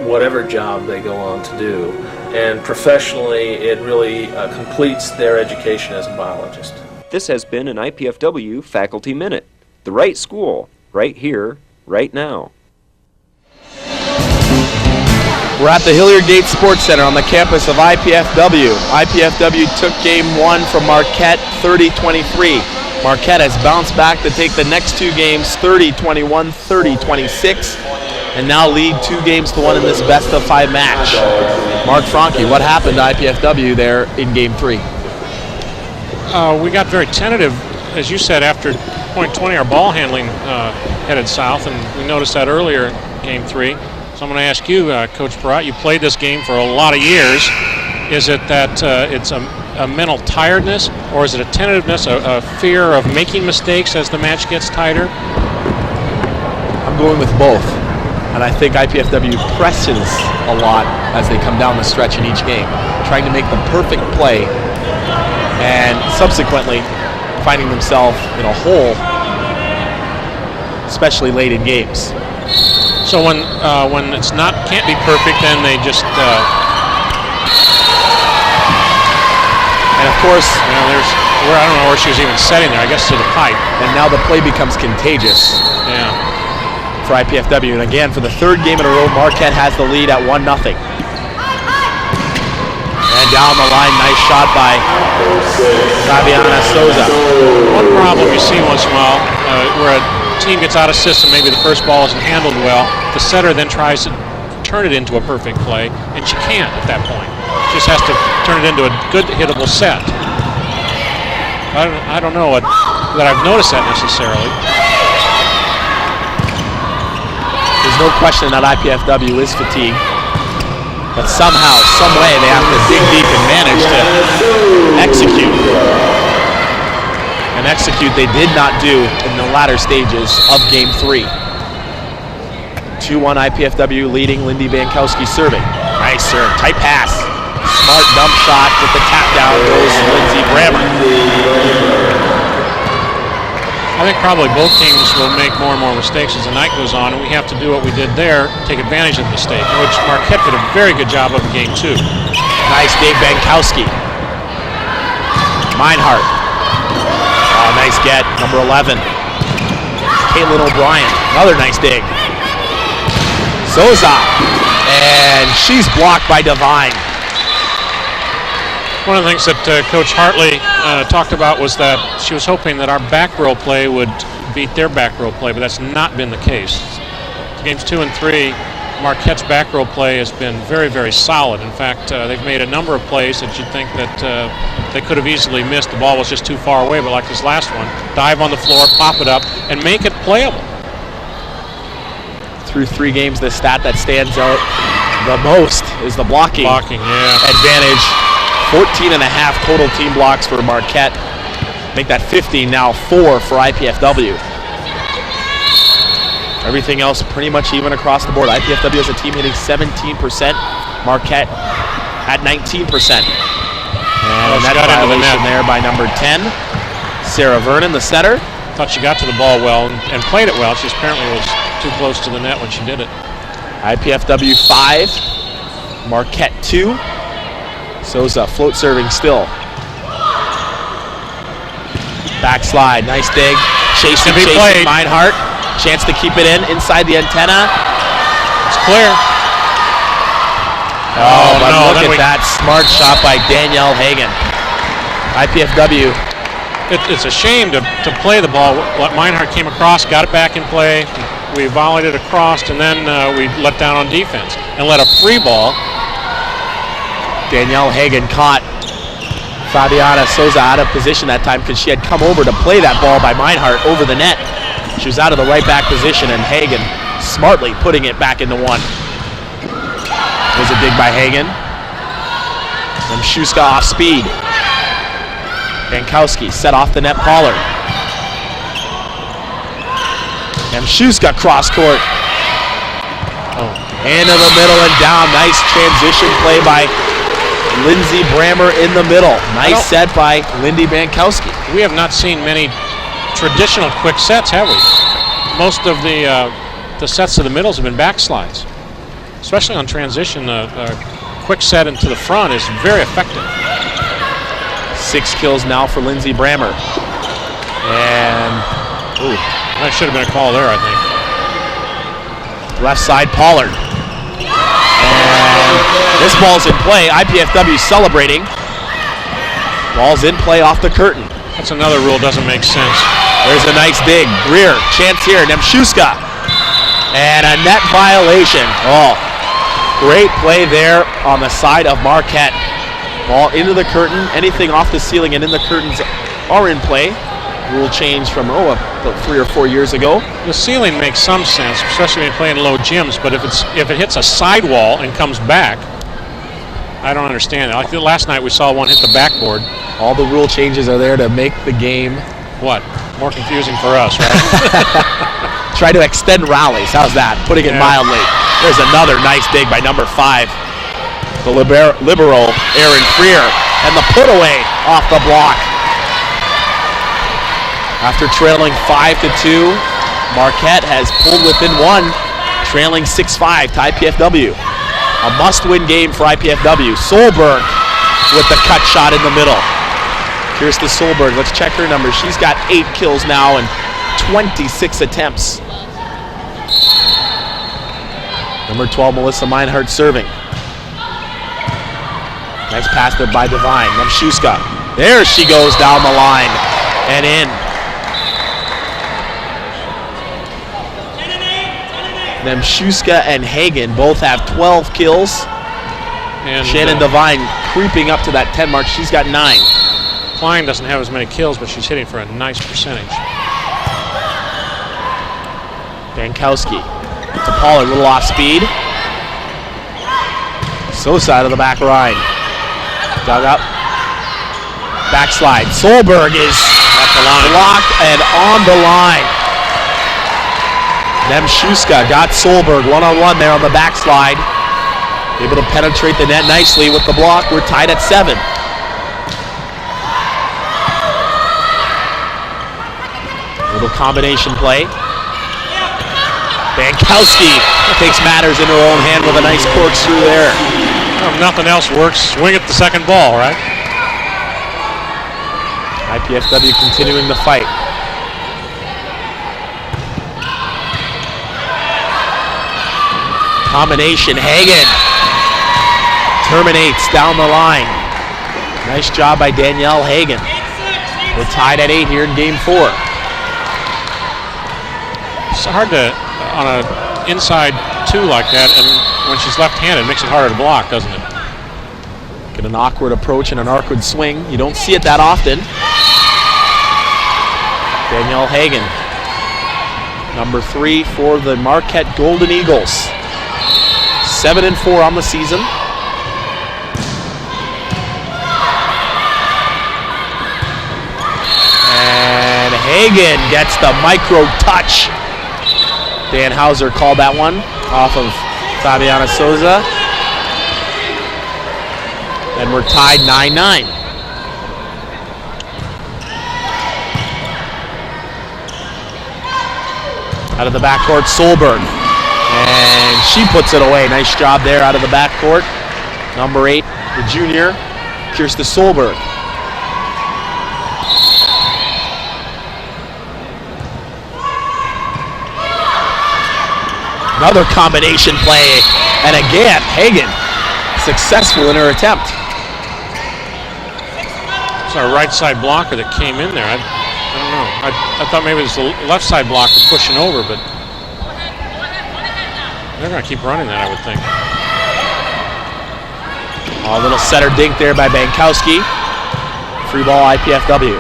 whatever job they go on to do. And professionally, it really completes their education as a biologist. This has been an IPFW Faculty Minute. The right school, right here, right now. We're at the Hilliard Gates Sports Center on the campus of IPFW. IPFW took game 1 from Marquette 30-23. Marquette has bounced back to take the next two games 30-21, 30-26, and now lead 2-1 in this best-of-5 match. Mark Franke, what happened to IPFW there in game 3? We got very tentative, as you said, after point 20, our ball handling headed south, and we noticed that earlier in game 3. So I'm going to ask you, Coach Peratt, you played this game for a lot of years. Is it that it's a mental tiredness, or is it a tentativeness, a fear of making mistakes as the match gets tighter? I'm going with both. And I think IPFW presses a lot as they come down the stretch in each game, trying to make the perfect play and subsequently finding themselves in a hole, especially late in games. So when it's can't be perfect, then they just and of course, there's I don't know where she was even setting there. I guess to the pipe. And now the play becomes contagious. Yeah. For IPFW, and again for the third game in a row, Marquette has the lead at 1-0. And down the line, nice shot by Fabiana Souza. One problem you see once in a while, where a team gets out of system, maybe the first ball isn't handled well, the setter then tries to turn it into a perfect play, and she can't at that point. She just has to turn it into a good hittable set. I don't know that I've noticed that necessarily. There's no question that IPFW is fatigued. But somehow, some way, they have to dig deep and manage to execute. And execute they did not do in the latter stages of Game 3. 2-1 IPFW leading, Lindy Bankowski serving. Nice serve, tight pass. Smart dump shot with the tap down goes Lindsey Brammer. I think probably both teams will make more and more mistakes as the night goes on, and we have to do what we did there, take advantage of the mistake, which Marquette did a very good job of in Game 2. Nice Dave Bankowski. Meinhardt. Oh, nice get, number 11. Caitlin O'Brien, another nice dig. Souza, and she's blocked by Devine. One of the things that Coach Hartley talked about was that she was hoping that our back row play would beat their back row play, but that's not been the case. Games 2 and 3, Marquette's back row play has been very, very solid. In fact, they've made a number of plays that you'd think that they could have easily missed. The ball was just too far away, but like this last one, dive on the floor, pop it up, and make it playable. Through 3 games, the stat that stands out the most is the blocking advantage. 14 and a half total team blocks for Marquette. Make that 15, now 4 for IPFW. Everything else pretty much even across the board. IPFW as a team hitting 17%. Marquette at 19%. And that violation there by number 10. Sarah Vernon, the setter. Thought she got to the ball well and played it well. She apparently was too close to the net when she did it. IPFW 5, Marquette 2. Souza float serving still. Backslide, nice dig. Chasing Meinhardt. Chance to keep it inside the antenna. It's clear. Oh, but no, look at that smart shot by Danielle Hagen. IPFW. It's a shame to play the ball. Meinhardt came across, got it back in play. We volleyed it across, and then we let down on defense and let a free ball. Danielle Hagen caught Fabiana Souza out of position that time because she had come over to play that ball by Meinhardt over the net. She was out of the right back position, and Hagen smartly putting it back into one. There's a dig by Hagen. Nemshuska off speed. Bankowski set off the net Pollard. Nemshuska cross court. Into the middle and down. Nice transition play by Lindsey Brammer in the middle. Nice set by Lindy Bankowski. We have not seen many traditional quick sets, have we? Most of the sets to the middles have been backslides. Especially on transition, a quick set into the front is very effective. 6 kills now for Lindsey Brammer. And that should have been a call there, I think. Left side Pollard. And this ball's in play. IPFW celebrating. Ball's in play off the curtain. That's another rule, doesn't make sense. There's a nice dig. Greer, chance here. Nemshuska. And a net violation. Great play there on the side of Marquette. Ball into the curtain. Anything off the ceiling and in the curtains are in play. Rule change from about 3 or 4 years ago. The ceiling makes some sense, especially when you're playing low gyms, but if it hits a sidewall and comes back, I don't understand it. Like last night we saw one hit the backboard. All the rule changes are there to make the game more confusing for us, right? Try to extend rallies. How's that? Putting it mildly. There's another nice dig by number 5. The libero, Aaron Freer, and the put away off the block. After trailing 5-2, Marquette has pulled within 1, trailing 6-5 to IPFW. A must-win game for IPFW. Solberg with the cut shot in the middle. Here's to Solberg. Let's check her numbers. She's got 8 kills now and 26 attempts. Number 12, Melissa Meinhardt serving. Nice pass there by Devine. Nemshuska. There she goes down the line and in. Nemshuska and Hagen both have 12 kills. And Shannon Devine creeping up to that 10 mark. She's got 9. Klein doesn't have as many kills, but she's hitting for a nice percentage. Bankowski to Pollard, a little off speed. Sosa out of the back line. Dug up. Backslide. Solberg is blocked and on the line. Nemshuska got Solberg one-on-one there on the backslide. Able to penetrate the net nicely with the block. We're tied at 7. Little combination play. Bankowski takes matters into her own hand with a nice corkscrew there. Well, if nothing else works, swing at the second ball, right? IPFW continuing the fight. Combination, Hagen terminates down the line. Nice job by Danielle Hagen. We're tied at 8 here in game 4. It's hard to, on an inside 2 like that, and when she's left-handed, it makes it harder to block, doesn't it? Get an awkward approach and an awkward swing. You don't see it that often. Danielle Hagen. Number 3 for the Marquette Golden Eagles. 7-4 on the season. And Hagen gets the micro touch. Dan Hauser called that one off of Fabiana Souza. And we're tied 9-9. Out of the backcourt, Solberg. And she puts it away. Nice job there out of the backcourt. Number 8, the junior, Kirsta Solberg. Another combination play. And again, Hagen successful in her attempt. It's our right side blocker that came in there. I don't know. I thought maybe it was the left side blocker pushing over, but they're going to keep running that, I would think. A little setter dink there by Bankowski. Free ball IPFW.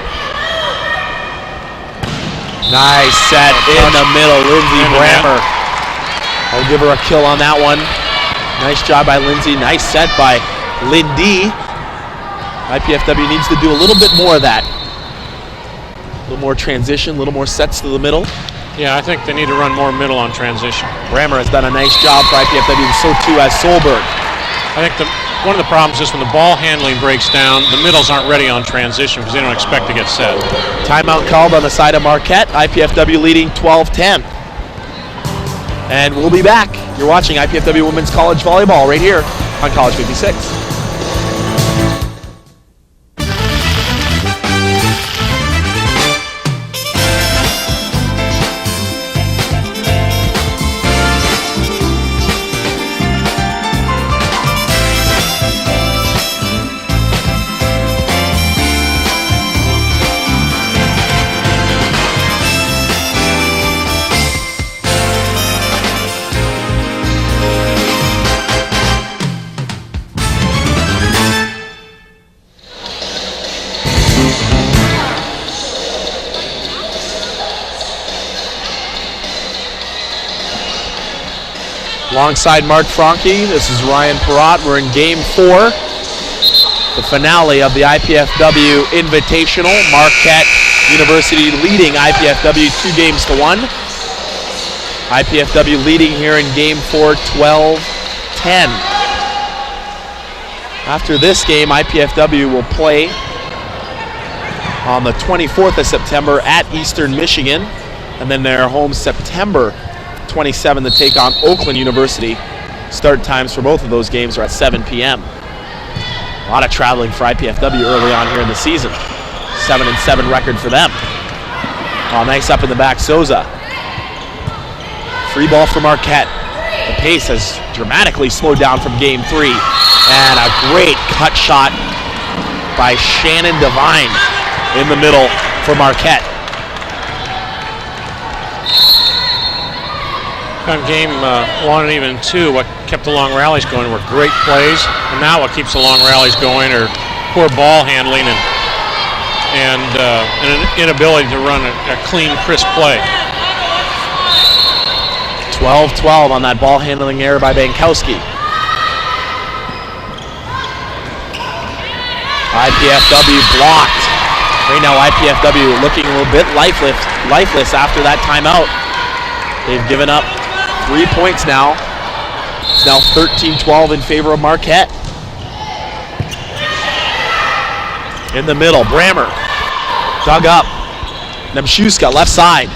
Nice set in the middle. Lindsey Brammer. I'll give her a kill on that one. Nice job by Lindsay. Nice set by Lindy. IPFW needs to do a little bit more of that. A little more transition, a little more sets to the middle. Yeah, I think they need to run more middle on transition. Brammer has done a nice job for IPFW, and so too has Solberg. I think one of the problems is when the ball handling breaks down, the middles aren't ready on transition because they don't expect to get set. Timeout called on the side of Marquette. IPFW leading 12-10. And we'll be back. You're watching IPFW Women's College Volleyball right here on College 56. Alongside Mark Franke, this is Ryan Perrott. We're in Game 4, the finale of the IPFW Invitational. Marquette University leading IPFW 2-1. IPFW leading here in Game 4, 12-10. After this game, IPFW will play on the 24th of September at Eastern Michigan, and then they're home September 27 to take on Oakland University. Start times for both of those games are at 7 p.m. A lot of traveling for IPFW early on here in the season. 7-7 record for them. Oh, nice up in the back, Souza. Free ball for Marquette. The pace has dramatically slowed down from Game 3. And a great cut shot by Shannon Devine in the middle for Marquette. On Game 1 and even 2, what kept the long rallies going were great plays, and now what keeps the long rallies going are poor ball handling and an inability to run a clean, crisp play. 12-12 on that ball handling error by Bankowski. IPFW blocked. Right now IPFW looking a little bit lifeless after that timeout. They've given up 3 points now. It's now 13-12 in favor of Marquette. In the middle, Brammer. Dug up. Nemshuska, left side.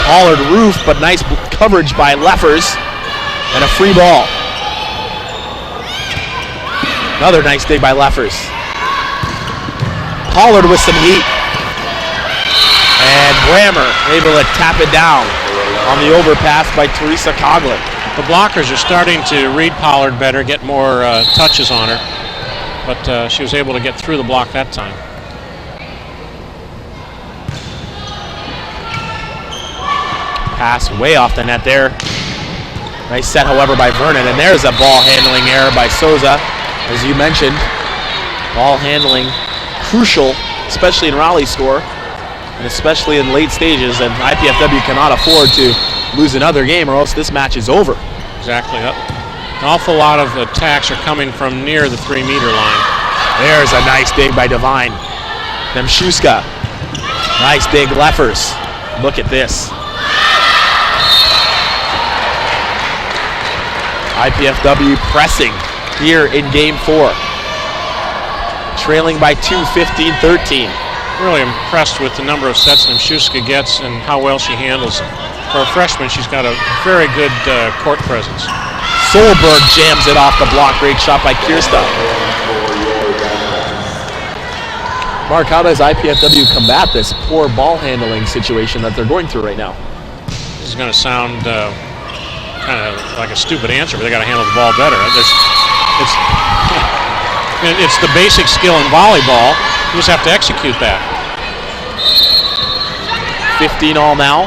Pollard roof, but nice coverage by Leffers. And a free ball. Another nice dig by Leffers. Pollard with some heat. And Brammer able to tap it down on the overpass by Teresa Coughlin. The blockers are starting to read Pollard better, get more touches on her, but she was able to get through the block that time. Pass way off the net there. Nice set, however, by Vernon, and there's a ball handling error by Souza. As you mentioned, ball handling crucial, especially in Raleigh's score. and especially in late stages, and IPFW cannot afford to lose another game or else this match is over. Exactly. An awful lot of attacks are coming from near the 3-meter line. There's a nice dig by Devine. Nemshuska. Nice dig, Leffers. Look at this. IPFW pressing here in game 4. Trailing by 2, 15-13. Really impressed with the number of sets Nemshuska gets and how well she handles them. For a freshman, she's got a very good court presence. Solberg jams it off the block. Great shot by Kirsta. Mark, how does IPFW combat this poor ball handling situation that they're going through right now? This is going to sound kind of like a stupid answer, but they got to handle the ball better. It's the basic skill in volleyball. You just have to execute that. 15 all now.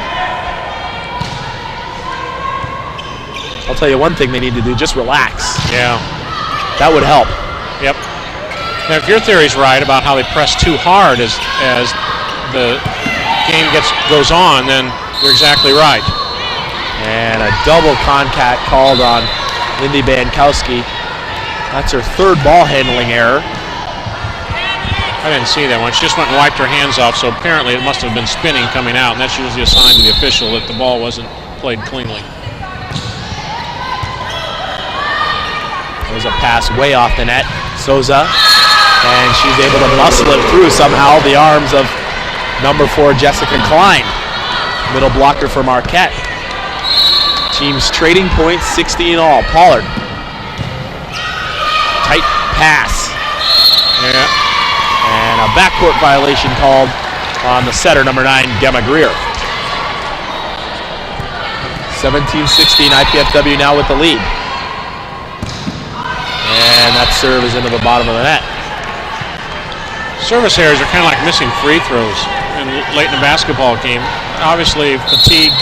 I'll tell you one thing they need to do, just relax. Yeah. That would help. Yep. Now, if your theory's right about how they press too hard as the game goes on, then you're exactly right. And a double contact called on Lindy Bankowski. That's her third ball handling error. I didn't see that one. She just went and wiped her hands off, so apparently it must have been spinning coming out, and that's usually a sign to the official that the ball wasn't played cleanly. There's a pass way off the net. Souza, and she's able to muscle it through somehow the arms of number 4 Jessica Klein. Middle blocker for Marquette. Teams trading points, 16 all. Pollard. Tight pass. Yeah. And a backcourt violation called on the setter, number 9, Gemma Greer. 17-16, IPFW now with the lead. And that serve is into the bottom of the net. Service errors are kind of like missing free throws late in a basketball game. Obviously, fatigue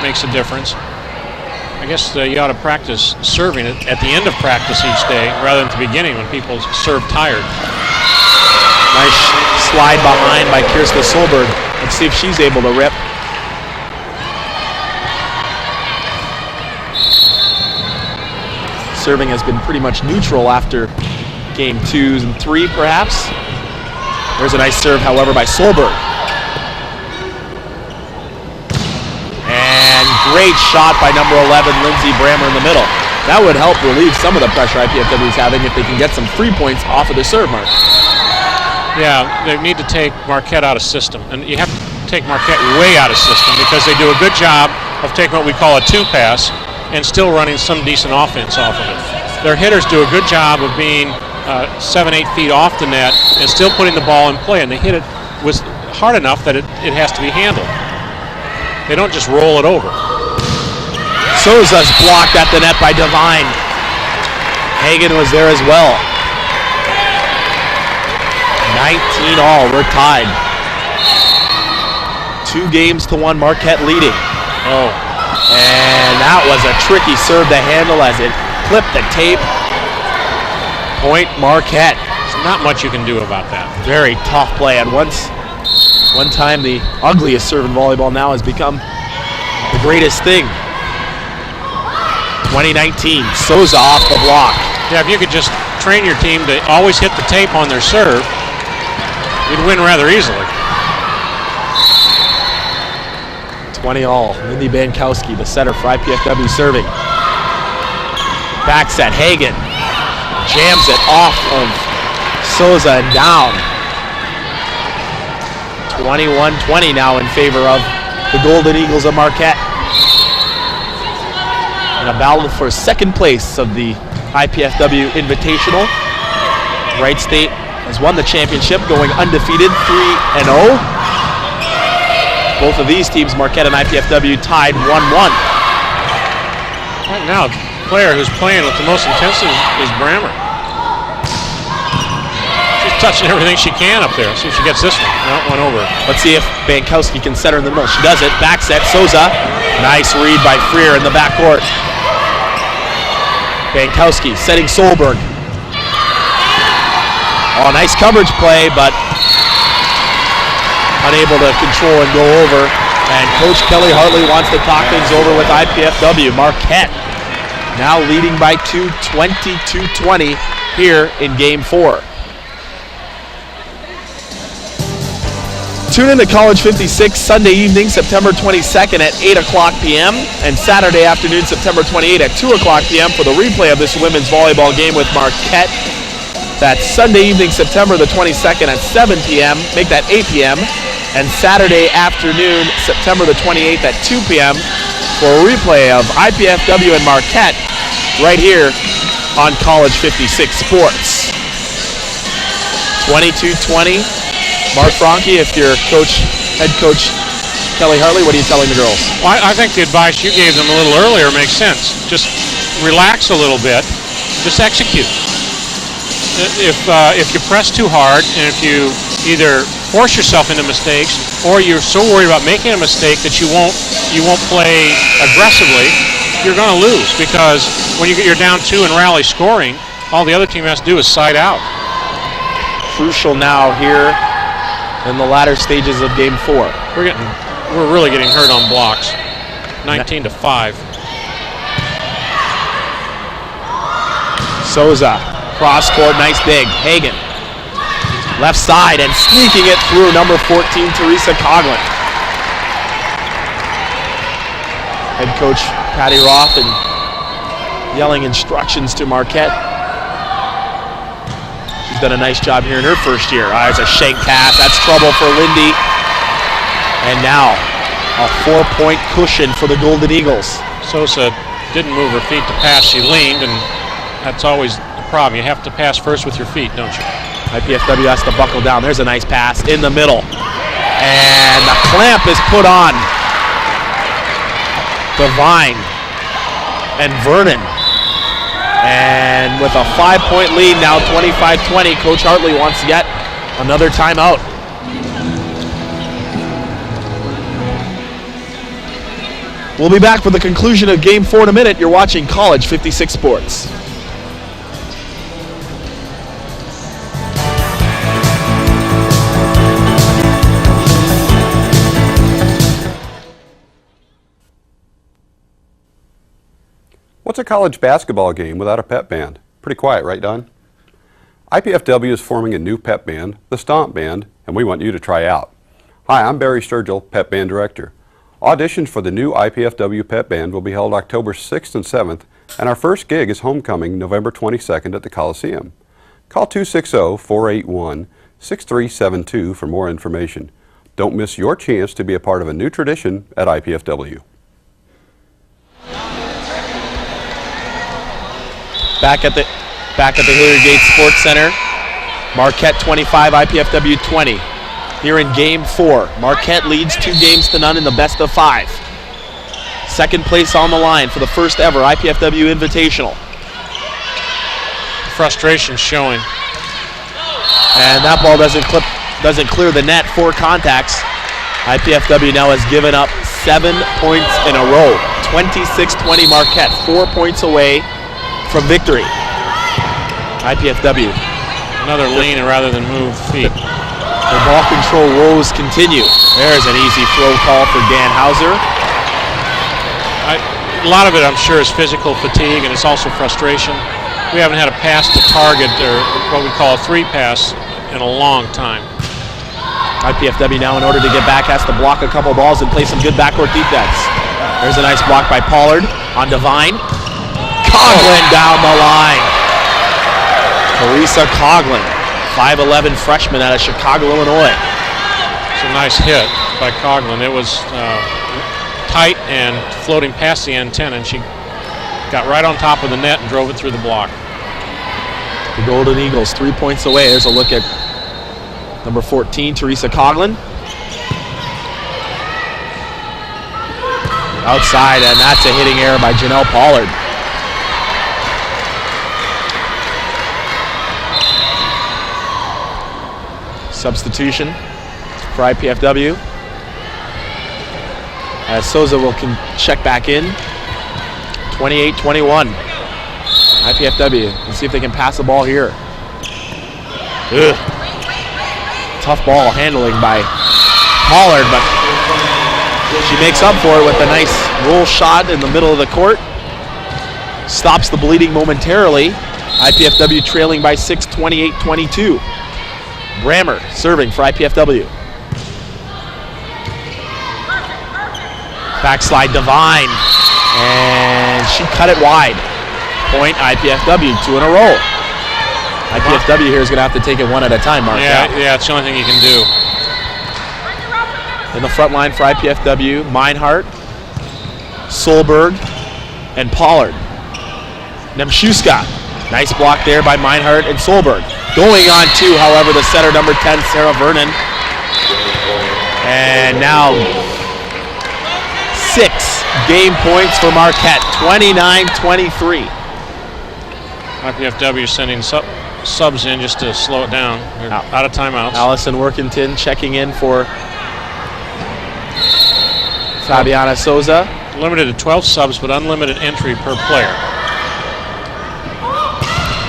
makes a difference. I guess you ought to practice serving it at the end of practice each day rather than at the beginning when people serve tired. Nice slide behind by Kirsta Solberg. Let's see if she's able to rip. Serving has been pretty much neutral after game 2 and 3, perhaps. There's a nice serve, however, by Solberg. And great shot by number 11, Lindsay Brammer in the middle. That would help relieve some of the pressure IPFW is having if they can get some 3 points off of the serve mark. Yeah, they need to take Marquette out of system. And you have to take Marquette way out of system because they do a good job of taking what we call a 2-pass and still running some decent offense off of it. Their hitters do a good job of being 7-8 feet off the net and still putting the ball in play, and they hit it with hard enough that it has to be handled. They don't just roll it over. Souza's blocked at the net by Devine. Hagan was there as well. 19 all, we're tied. 2-1 Marquette leading. Oh. And that was a tricky serve to handle as it clipped the tape. Point Marquette. There's not much you can do about that. Very tough play. And one time the ugliest serve in volleyball now has become the greatest thing. 2019, Souza off the block. Yeah, if you could just train your team to always hit the tape on their serve, you'd win rather easily. 20 all. Lindy Bankowski, the setter for IPFW serving. Back set, Hagan. Jams it off of Souza and down. 21-20 now in favor of the Golden Eagles of Marquette. In a battle for second place of the IPFW Invitational. Wright State has won the championship, going undefeated 3-0. Both of these teams, Marquette and IPFW, tied 1-1. Right now, the player who's playing with the most intensity is Brammer. She's touching everything she can up there. See if she gets this one. No, it went over. Let's see if Bankowski can set her in the middle. She does it. Back set, Souza. Nice read by Freer in the backcourt. Bankowski setting Solberg. Oh, nice coverage play, but unable to control and go over. And Coach Kelly Hartley wants to talk things over with IPFW. Marquette now leading by 2, 22-20 here in Game 4. Tune in to College 56 Sunday evening, September 22nd at 8 o'clock p.m. and Saturday afternoon, September 28th at 2 o'clock p.m. for the replay of this women's volleyball game with Marquette. That's Sunday evening, September the 22nd at 7 p.m. Make that 8 p.m. And Saturday afternoon, September the 28th at 2 p.m. for a replay of IPFW and Marquette right here on College 56 Sports. 22-20. Mark Franke, if you're head coach Kelly Hartley, what are you telling the girls? Well, I think the advice you gave them a little earlier makes sense. Just relax a little bit. Just execute. If you press too hard, and if you either force yourself into mistakes, or you're so worried about making a mistake that you won't play aggressively, you're going to lose, because when you're down 2 and rally scoring, all the other team has to do is side out. Crucial now here in the latter stages of Game 4. We're really getting hurt on blocks. 19-5. Souza, cross court, nice dig. Hagen, left side, and sneaking it through number 14, Teresa Coughlin. Head coach Patty Roth and yelling instructions to Marquette. She's done a nice job here in her first year. There's a shank pass. That's trouble for Lindy. And now a 4-point cushion for the Golden Eagles. Sosa didn't move her feet to pass. She leaned, and that's always the problem. You have to pass first with your feet, don't you? IPFW has to buckle down. There's a nice pass in the middle. And the clamp is put on Devine and Vernon. And with a 5-point lead, now 25-20, Coach Hartley wants yet another timeout. We'll be back for the conclusion of Game 4 in a minute. You're watching College 56 Sports. What's a college basketball game without a pep band? Pretty quiet, right, Don? IPFW is forming a new pep band, the Stomp Band, and we want you to try out. Hi, I'm Barry Sturgill, Pep Band Director. Auditions for the new IPFW Pep Band will be held October 6th and 7th, and our first gig is homecoming November 22nd at the Coliseum. Call 260-481-6372 for more information. Don't miss your chance to be a part of a new tradition at IPFW. Back at the Hilliard Gates Sports Center, Marquette 25, IPFW 20. Here in Game 4, Marquette leads 2-0 in the best of 5. Second place on the line for the first ever IPFW Invitational. Frustration showing. And that ball doesn't clear the net. 4 contacts. IPFW now has given up 7 points in a row. 26-20 Marquette, 4 points away from victory. IPFW. Another lean rather than move feet. The ball control woes continue. There's an easy throw call for Dan Hauser. A lot of it, I'm sure, is physical fatigue, and it's also frustration. We haven't had a pass to target, or what we call a 3 pass, in a long time. IPFW now, in order to get back, has to block a couple balls and play some good backcourt defense. There's a nice block by Pollard on Devine. Coughlin down the line. Teresa Coughlin, 5'11" freshman out of Chicago, Illinois. It's a nice hit by Coughlin. It was tight and floating past the N10, and she got right on top of the net and drove it through the block. The Golden Eagles 3 points away. There's a look at number 14, Teresa Coughlin. Outside, and that's a hitting error by Janelle Pollard. Substitution for IPFW, as Souza will check back in. 28-21. IPFW. Let's see if they can pass the ball here. Ugh. Tough ball handling by Pollard, but she makes up for it with a nice roll shot in the middle of the court. Stops the bleeding momentarily. IPFW trailing by 6, 28-22. Brammer serving for IPFW. Backslide Devine, and she cut it wide. Point IPFW, 2 in a row. IPFW here is going to have to take it one at a time, Mark. Yeah, it's the only thing you can do. In the front line for IPFW, Meinhardt, Solberg, and Pollard. Nemshuska, nice block there by Meinhardt and Solberg. Going on to, however, the setter, number 10, Sarah Vernon. And now 6 game points for Marquette, 29-23. IPFW sending subs in just to slow it down. They're out of timeouts. Allison Workington checking in for Fabiana Souza. Limited to 12 subs, but unlimited entry per player.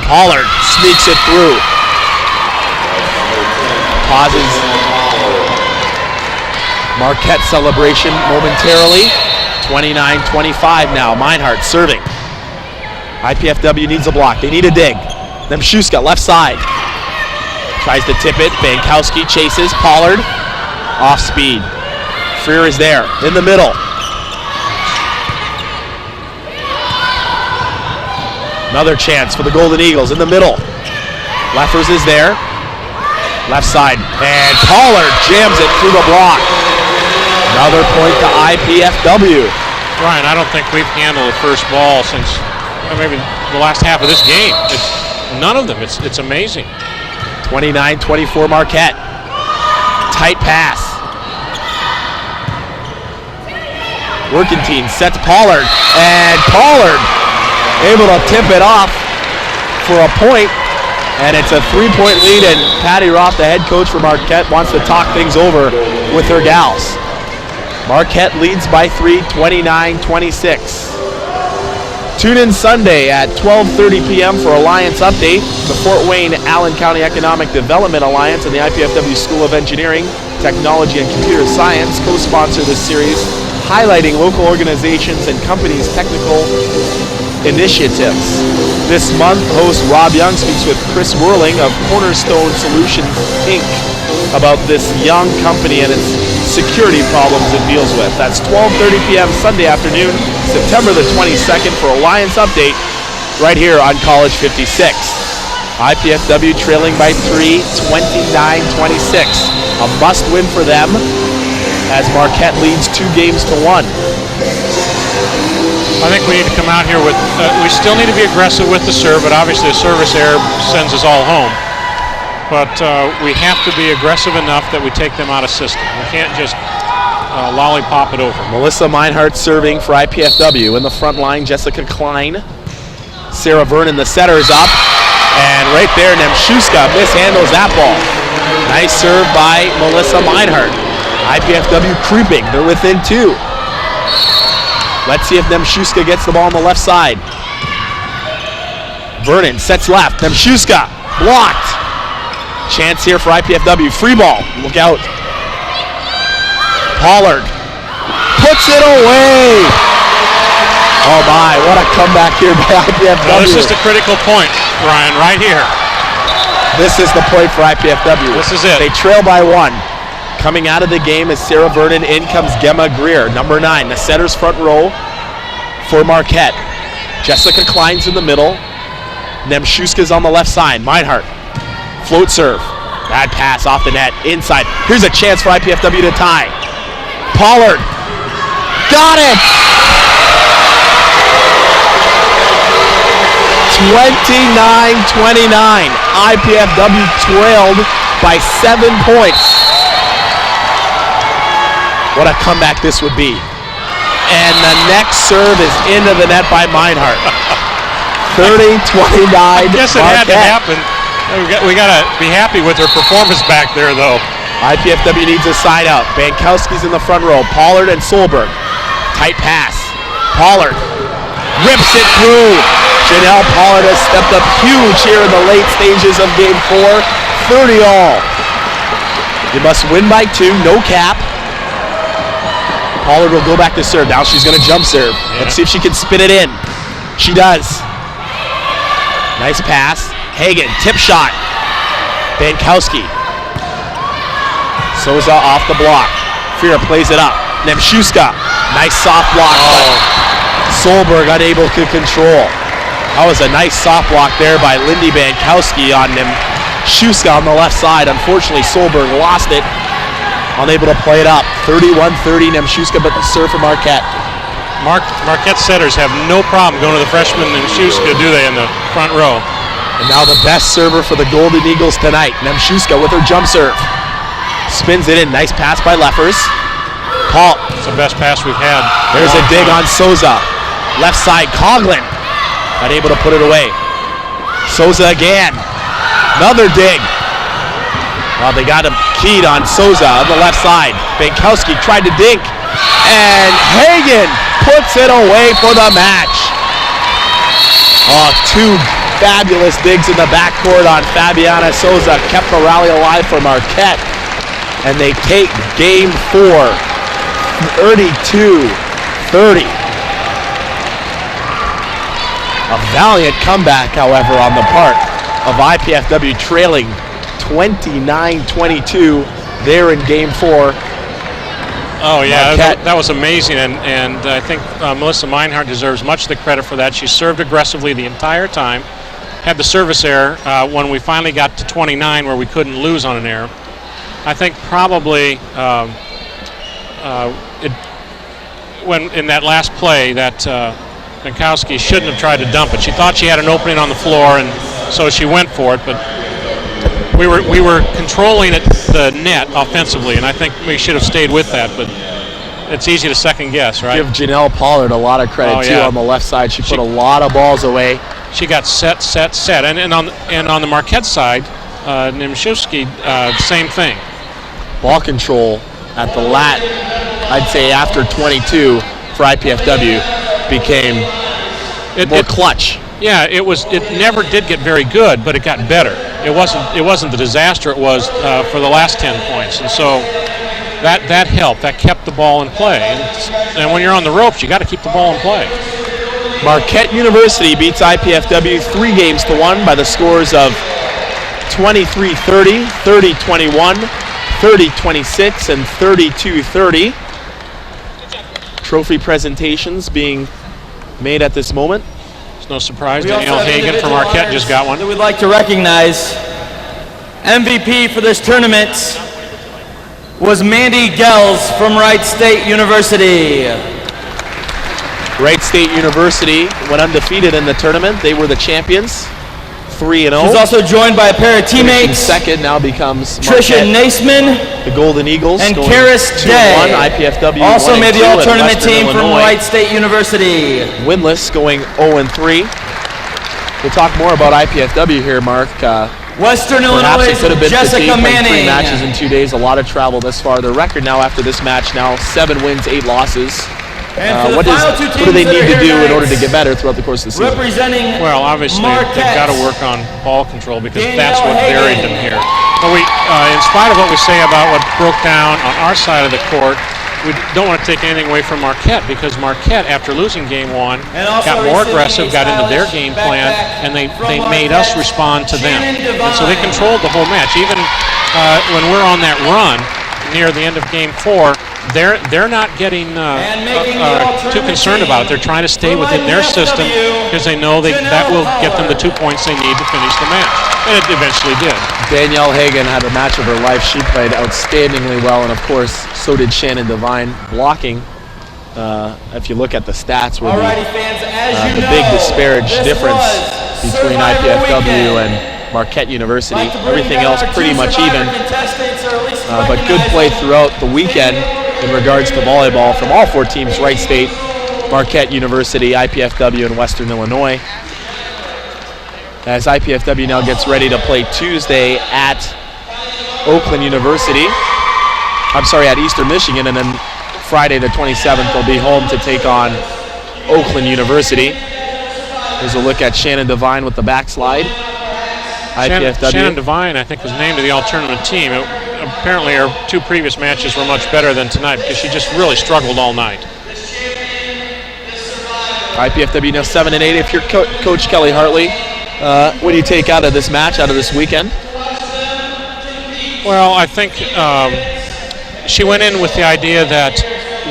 Pollard sneaks it through. Pauses Marquette celebration momentarily. 29-25 now. Meinhardt serving. IPFW needs a block. They need a dig. Nemshuska left side. Tries to tip it. Bankowski chases. Pollard off speed. Freer is there in the middle. Another chance for the Golden Eagles in the middle. Leffers is there. Left side. And Pollard jams it through the block. Another point to IPFW. Ryan, I don't think we've handled the first ball since maybe the last half of this game. None of them. It's amazing. 29-24 Marquette. Tight pass. Workington sets Pollard. And Pollard able to tip it off for a point. And it's a 3-point lead, and Patty Roth, the head coach for Marquette, wants to talk things over with her gals. Marquette leads by 3, 29-26. Tune in Sunday at 12:30 p.m. for Alliance Update. The Fort Wayne Allen County Economic Development Alliance and the IPFW School of Engineering, Technology, and Computer Science co-sponsor this series, highlighting local organizations and companies' technical initiatives. This month, host Rob Young speaks with Chris Whirling of Cornerstone Solutions, Inc. about this young company and its security problems it deals with. That's 12:30 p.m. Sunday afternoon, September the 22nd for Alliance Update right here on College 56. IPFW trailing by 3, 29-26. A must-win for them as Marquette leads 2 games to 1. I think we need to come out here with, we still need to be aggressive with the serve, but obviously a service error sends us all home. But we have to be aggressive enough that we take them out of system. We can't just lollipop it over. Melissa Meinhardt serving for IPFW. In the front line, Jessica Klein. Sarah Vernon, the setter, is up. And right there, Nemshuska mishandles that ball. Nice serve by Melissa Meinhardt. IPFW creeping. They're within 2. Let's see if Nemshuska gets the ball on the left side. Vernon sets left. Nemshuska blocked. Chance here for IPFW. Free ball. Look out. Pollard puts it away. Oh my, what a comeback here by IPFW. Well, this is the critical point, Ryan, right here. This is the point for IPFW. This is it. They trail by 1. Coming out of the game is Sarah Vernon. In comes Gemma Greer, number 9, the setter's front row for Marquette. Jessica Klein's in the middle. Nemshuska's on the left side. Meinhardt, float serve. Bad pass off the net, inside. Here's a chance for IPFW to tie. Pollard, got it! 29-29. IPFW trailed by 7 points. What a comeback this would be. And the next serve is into the net by Meinhardt. 30-29. I guess it had to happen. We got to be happy with her performance back there, though. IPFW needs a side out. Bankowski's in the front row. Pollard and Solberg. Tight pass. Pollard rips it through. Janelle Pollard has stepped up huge here in the late stages of Game 4. 30 all. You must win by 2, no cap. Pollard will go back to serve. Now she's going to jump serve. Let's see if she can spin it in. She does. Nice pass. Hagen, tip shot. Bankowski. Souza off the block. Fear plays it up. Nemshuska. Nice soft block. Solberg unable to control. That was a nice soft block there by Lindy Bankowski on Nemshuska on the left side. Unfortunately, Solberg lost it. Unable to play it up. 31-30 Nemshuska, but the serve for Marquette. Marquette setters have no problem going to the freshman Nemshuska, do they, in the front row? And now the best server for the Golden Eagles tonight, Nemshuska with her jump serve. Spins it in. Nice pass by Leffers. Paul. It's the best pass we've had. There's a dig on Souza. Left side, Coughlin. Unable to put it away. Souza again. Another dig. Well, they got him keyed on Souza on the left side. Bankowski tried to dink. And Hagen puts it away for the match. Oh, two fabulous digs in the backcourt on Fabiana Souza. Kept the rally alive for Marquette. And they take game 4, 32-30. A valiant comeback, however, on the part of IPFW, trailing 29-22 there in game 4. Oh yeah, that was amazing, and I think Melissa Meinhardt deserves much of the credit for that. She served aggressively the entire time, had the service error when we finally got to 29 where we couldn't lose on an error. I think probably when in that last play that Bankowski shouldn't have tried to dump it. She thought she had an opening on the floor, and so she went for it, but we were controlling the net offensively, and I think we should have stayed with that, but it's easy to second guess, right? Give Janelle Pollard a lot of credit too on the left side. She put a lot of balls away. She got set, and on the Marquette side, Nemshuski, same thing. Ball control at the lat, I'd say after 22 for IPFW became more clutch. Yeah, it never did get very good, but it got better. It wasn't the disaster it was for the last 10 points, and so that helped. That kept the ball in play. And when you're on the ropes, you got to keep the ball in play. Marquette University beats IPFW 3-1 by the scores of 23-30, 30-21, 30-26, and 32-30. Trophy presentations being made at this moment. It's no surprise Danielle Hagen from Marquette just got one. We'd like to recognize MVP for this tournament was Mandy Gels from Wright State University. Wright State University went undefeated in the tournament. They were the champions, 3-0. She's also joined by a pair of teammates. Second now becomes Tricia Naisman, the Golden Eagles, and Karis Day. IPFW also made the all-tournament team from Wright State University. Winless going 0-3. We'll talk more about IPFW here, Mark. Western Illinois' Jessica Manning. 3 matches in 2 days, a lot of travel thus far. Their record now after this match now 7 wins, 8 losses. What do they need to do in order to get better throughout the course of the season? Well, obviously they've got to work on ball control because that's what buried them here. But in spite of what we say about what broke down on our side of the court, we don't want to take anything away from Marquette because Marquette, after losing game 1, got more aggressive, got into their game plan, and they made us respond to them. And so they controlled the whole match. Even when we're on that run near the end of game 4, they're not getting too concerned about it. They're trying to stay within their system because they know that will get them the 2 points they need to finish the match. And it eventually did. Danielle Hagen had a match of her life. She played outstandingly well, and of course, so did Shannon Devine. Blocking, if you look at the stats, were the big disparage difference between IPFW and Marquette University. Everything else pretty much even. But good play throughout the weekend in regards to volleyball from all 4 teams, Wright State, Marquette University, IPFW, and Western Illinois. As IPFW now gets ready to play Tuesday at Oakland University. I'm sorry, at Eastern Michigan, and then Friday the 27th they'll be home to take on Oakland University. Here's a look at Shannon Devine with the backslide. IPFW. Shannon Devine, I think, was named to the all-tournament team. apparently her 2 previous matches were much better than tonight because she just really struggled all night. IPFW now 7-8. If you're Coach Kelly Hartley, what do you take out of this match, out of this weekend? Well, I think she went in with the idea that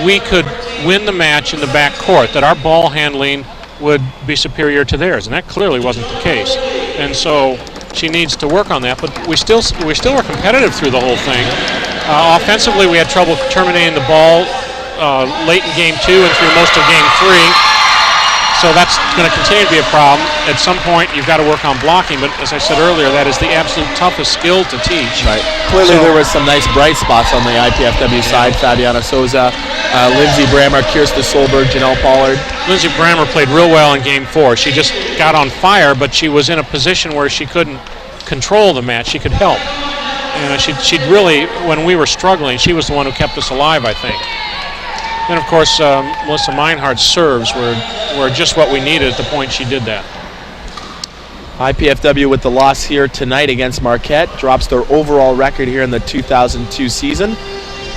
we could win the match in the back court, that our ball handling would be superior to theirs, and that clearly wasn't the case. And so she needs to work on that, but we still were competitive through the whole thing. Offensively, we had trouble terminating the ball late in game 2 and through most of game 3. So that's going to continue to be a problem. At some point, you've got to work on blocking, but as I said earlier, that is the absolute toughest skill to teach. Right. Clearly, there was some nice bright spots on the IPFW side. Fabiana Souza, Lindsey Brammer, Kirsta Solberg, Janelle Pollard. Lindsey Brammer played real well in game 4. She just got on fire, but she was in a position where she couldn't control the match. She could help. And she'd really, when we were struggling, she was the one who kept us alive, I think. And of course, Melissa Meinhardt's serves were just what we needed at the point she did that. IPFW with the loss here tonight against Marquette drops their overall record here in the 2002 season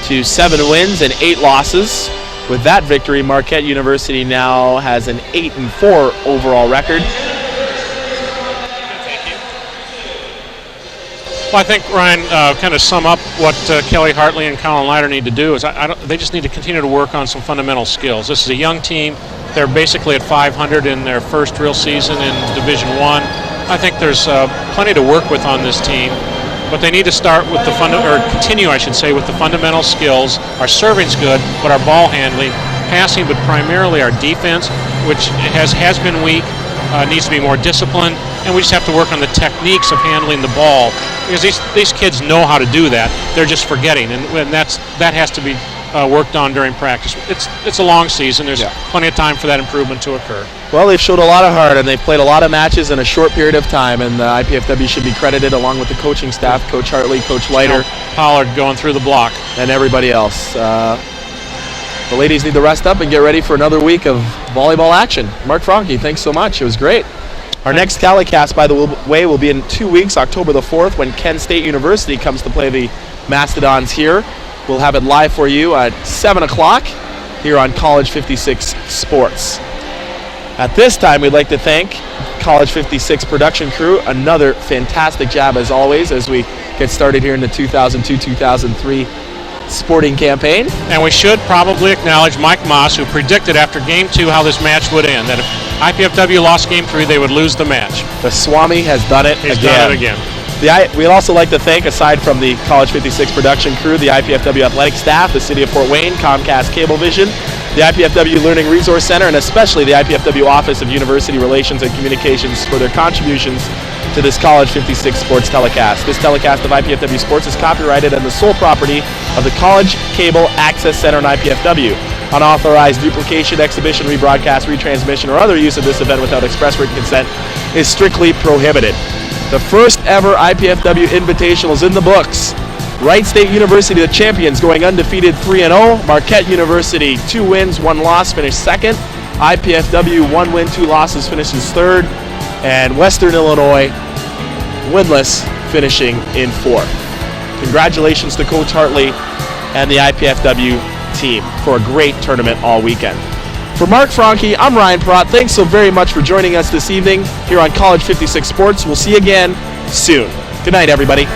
to 7 wins and 8 losses. With that victory, Marquette University now has an 8-4 overall record. Well, I think, Ryan, kind of sum up what Kelly Hartley and Colin Leiter need to do is they just need to continue to work on some fundamental skills. This is a young team. They're basically at 500 in their first real season in Division I. I think there's plenty to work with on this team, but they need to start with continue, I should say, with the fundamental skills. Our serving's good, but our ball handling, passing, but primarily our defense, which has been weak, needs to be more disciplined, and we just have to work on the techniques of handling the ball because these kids know how to do that. They're just forgetting, and that has to be worked on during practice. It's a long season. There's plenty of time for that improvement to occur. Well, they've showed a lot of heart, and they've played a lot of matches in a short period of time, and the IPFW should be credited along with the coaching staff, Coach Hartley, Coach Leiter. Pollard going through the block. And everybody else. The ladies need to rest up and get ready for another week of volleyball action. Mark Franke, thanks so much. It was great. Our next telecast, by the way, will be in 2 weeks, October the 4th, when Kent State University comes to play the Mastodons here. We'll have it live for you at 7 o'clock here on College 56 Sports. At this time, we'd like to thank College 56 production crew. Another fantastic job, as always, as we get started here in the 2002-2003 sporting campaign. And we should probably acknowledge Mike Moss, who predicted after Game 2 how this match would end, that if IPFW lost Game 3, they would lose the match. The Swami has done it again. He's done it again. We'd also like to thank, aside from the College 56 production crew, the IPFW athletic staff, the City of Fort Wayne, Comcast Cablevision, the IPFW Learning Resource Center, and especially the IPFW Office of University Relations and Communications for their contributions to this College 56 Sports telecast. This telecast of IPFW Sports is copyrighted and the sole property of the College Cable Access Center and IPFW. Unauthorized duplication, exhibition, rebroadcast, retransmission, or other use of this event without express written consent is strictly prohibited. The first ever IPFW Invitational is in the books. Wright State University, the champions, going undefeated 3-0. Marquette University, 2 wins, 1 loss, finished second. IPFW, 1 win, 2 losses, finishes third. And Western Illinois, winless, finishing in 4th. Congratulations to Coach Hartley and the IPFW team for a great tournament all weekend. For Mark Franke, I'm Ryan Perrott. Thanks so very much for joining us this evening here on College 56 Sports. We'll see you again soon. Good night, everybody.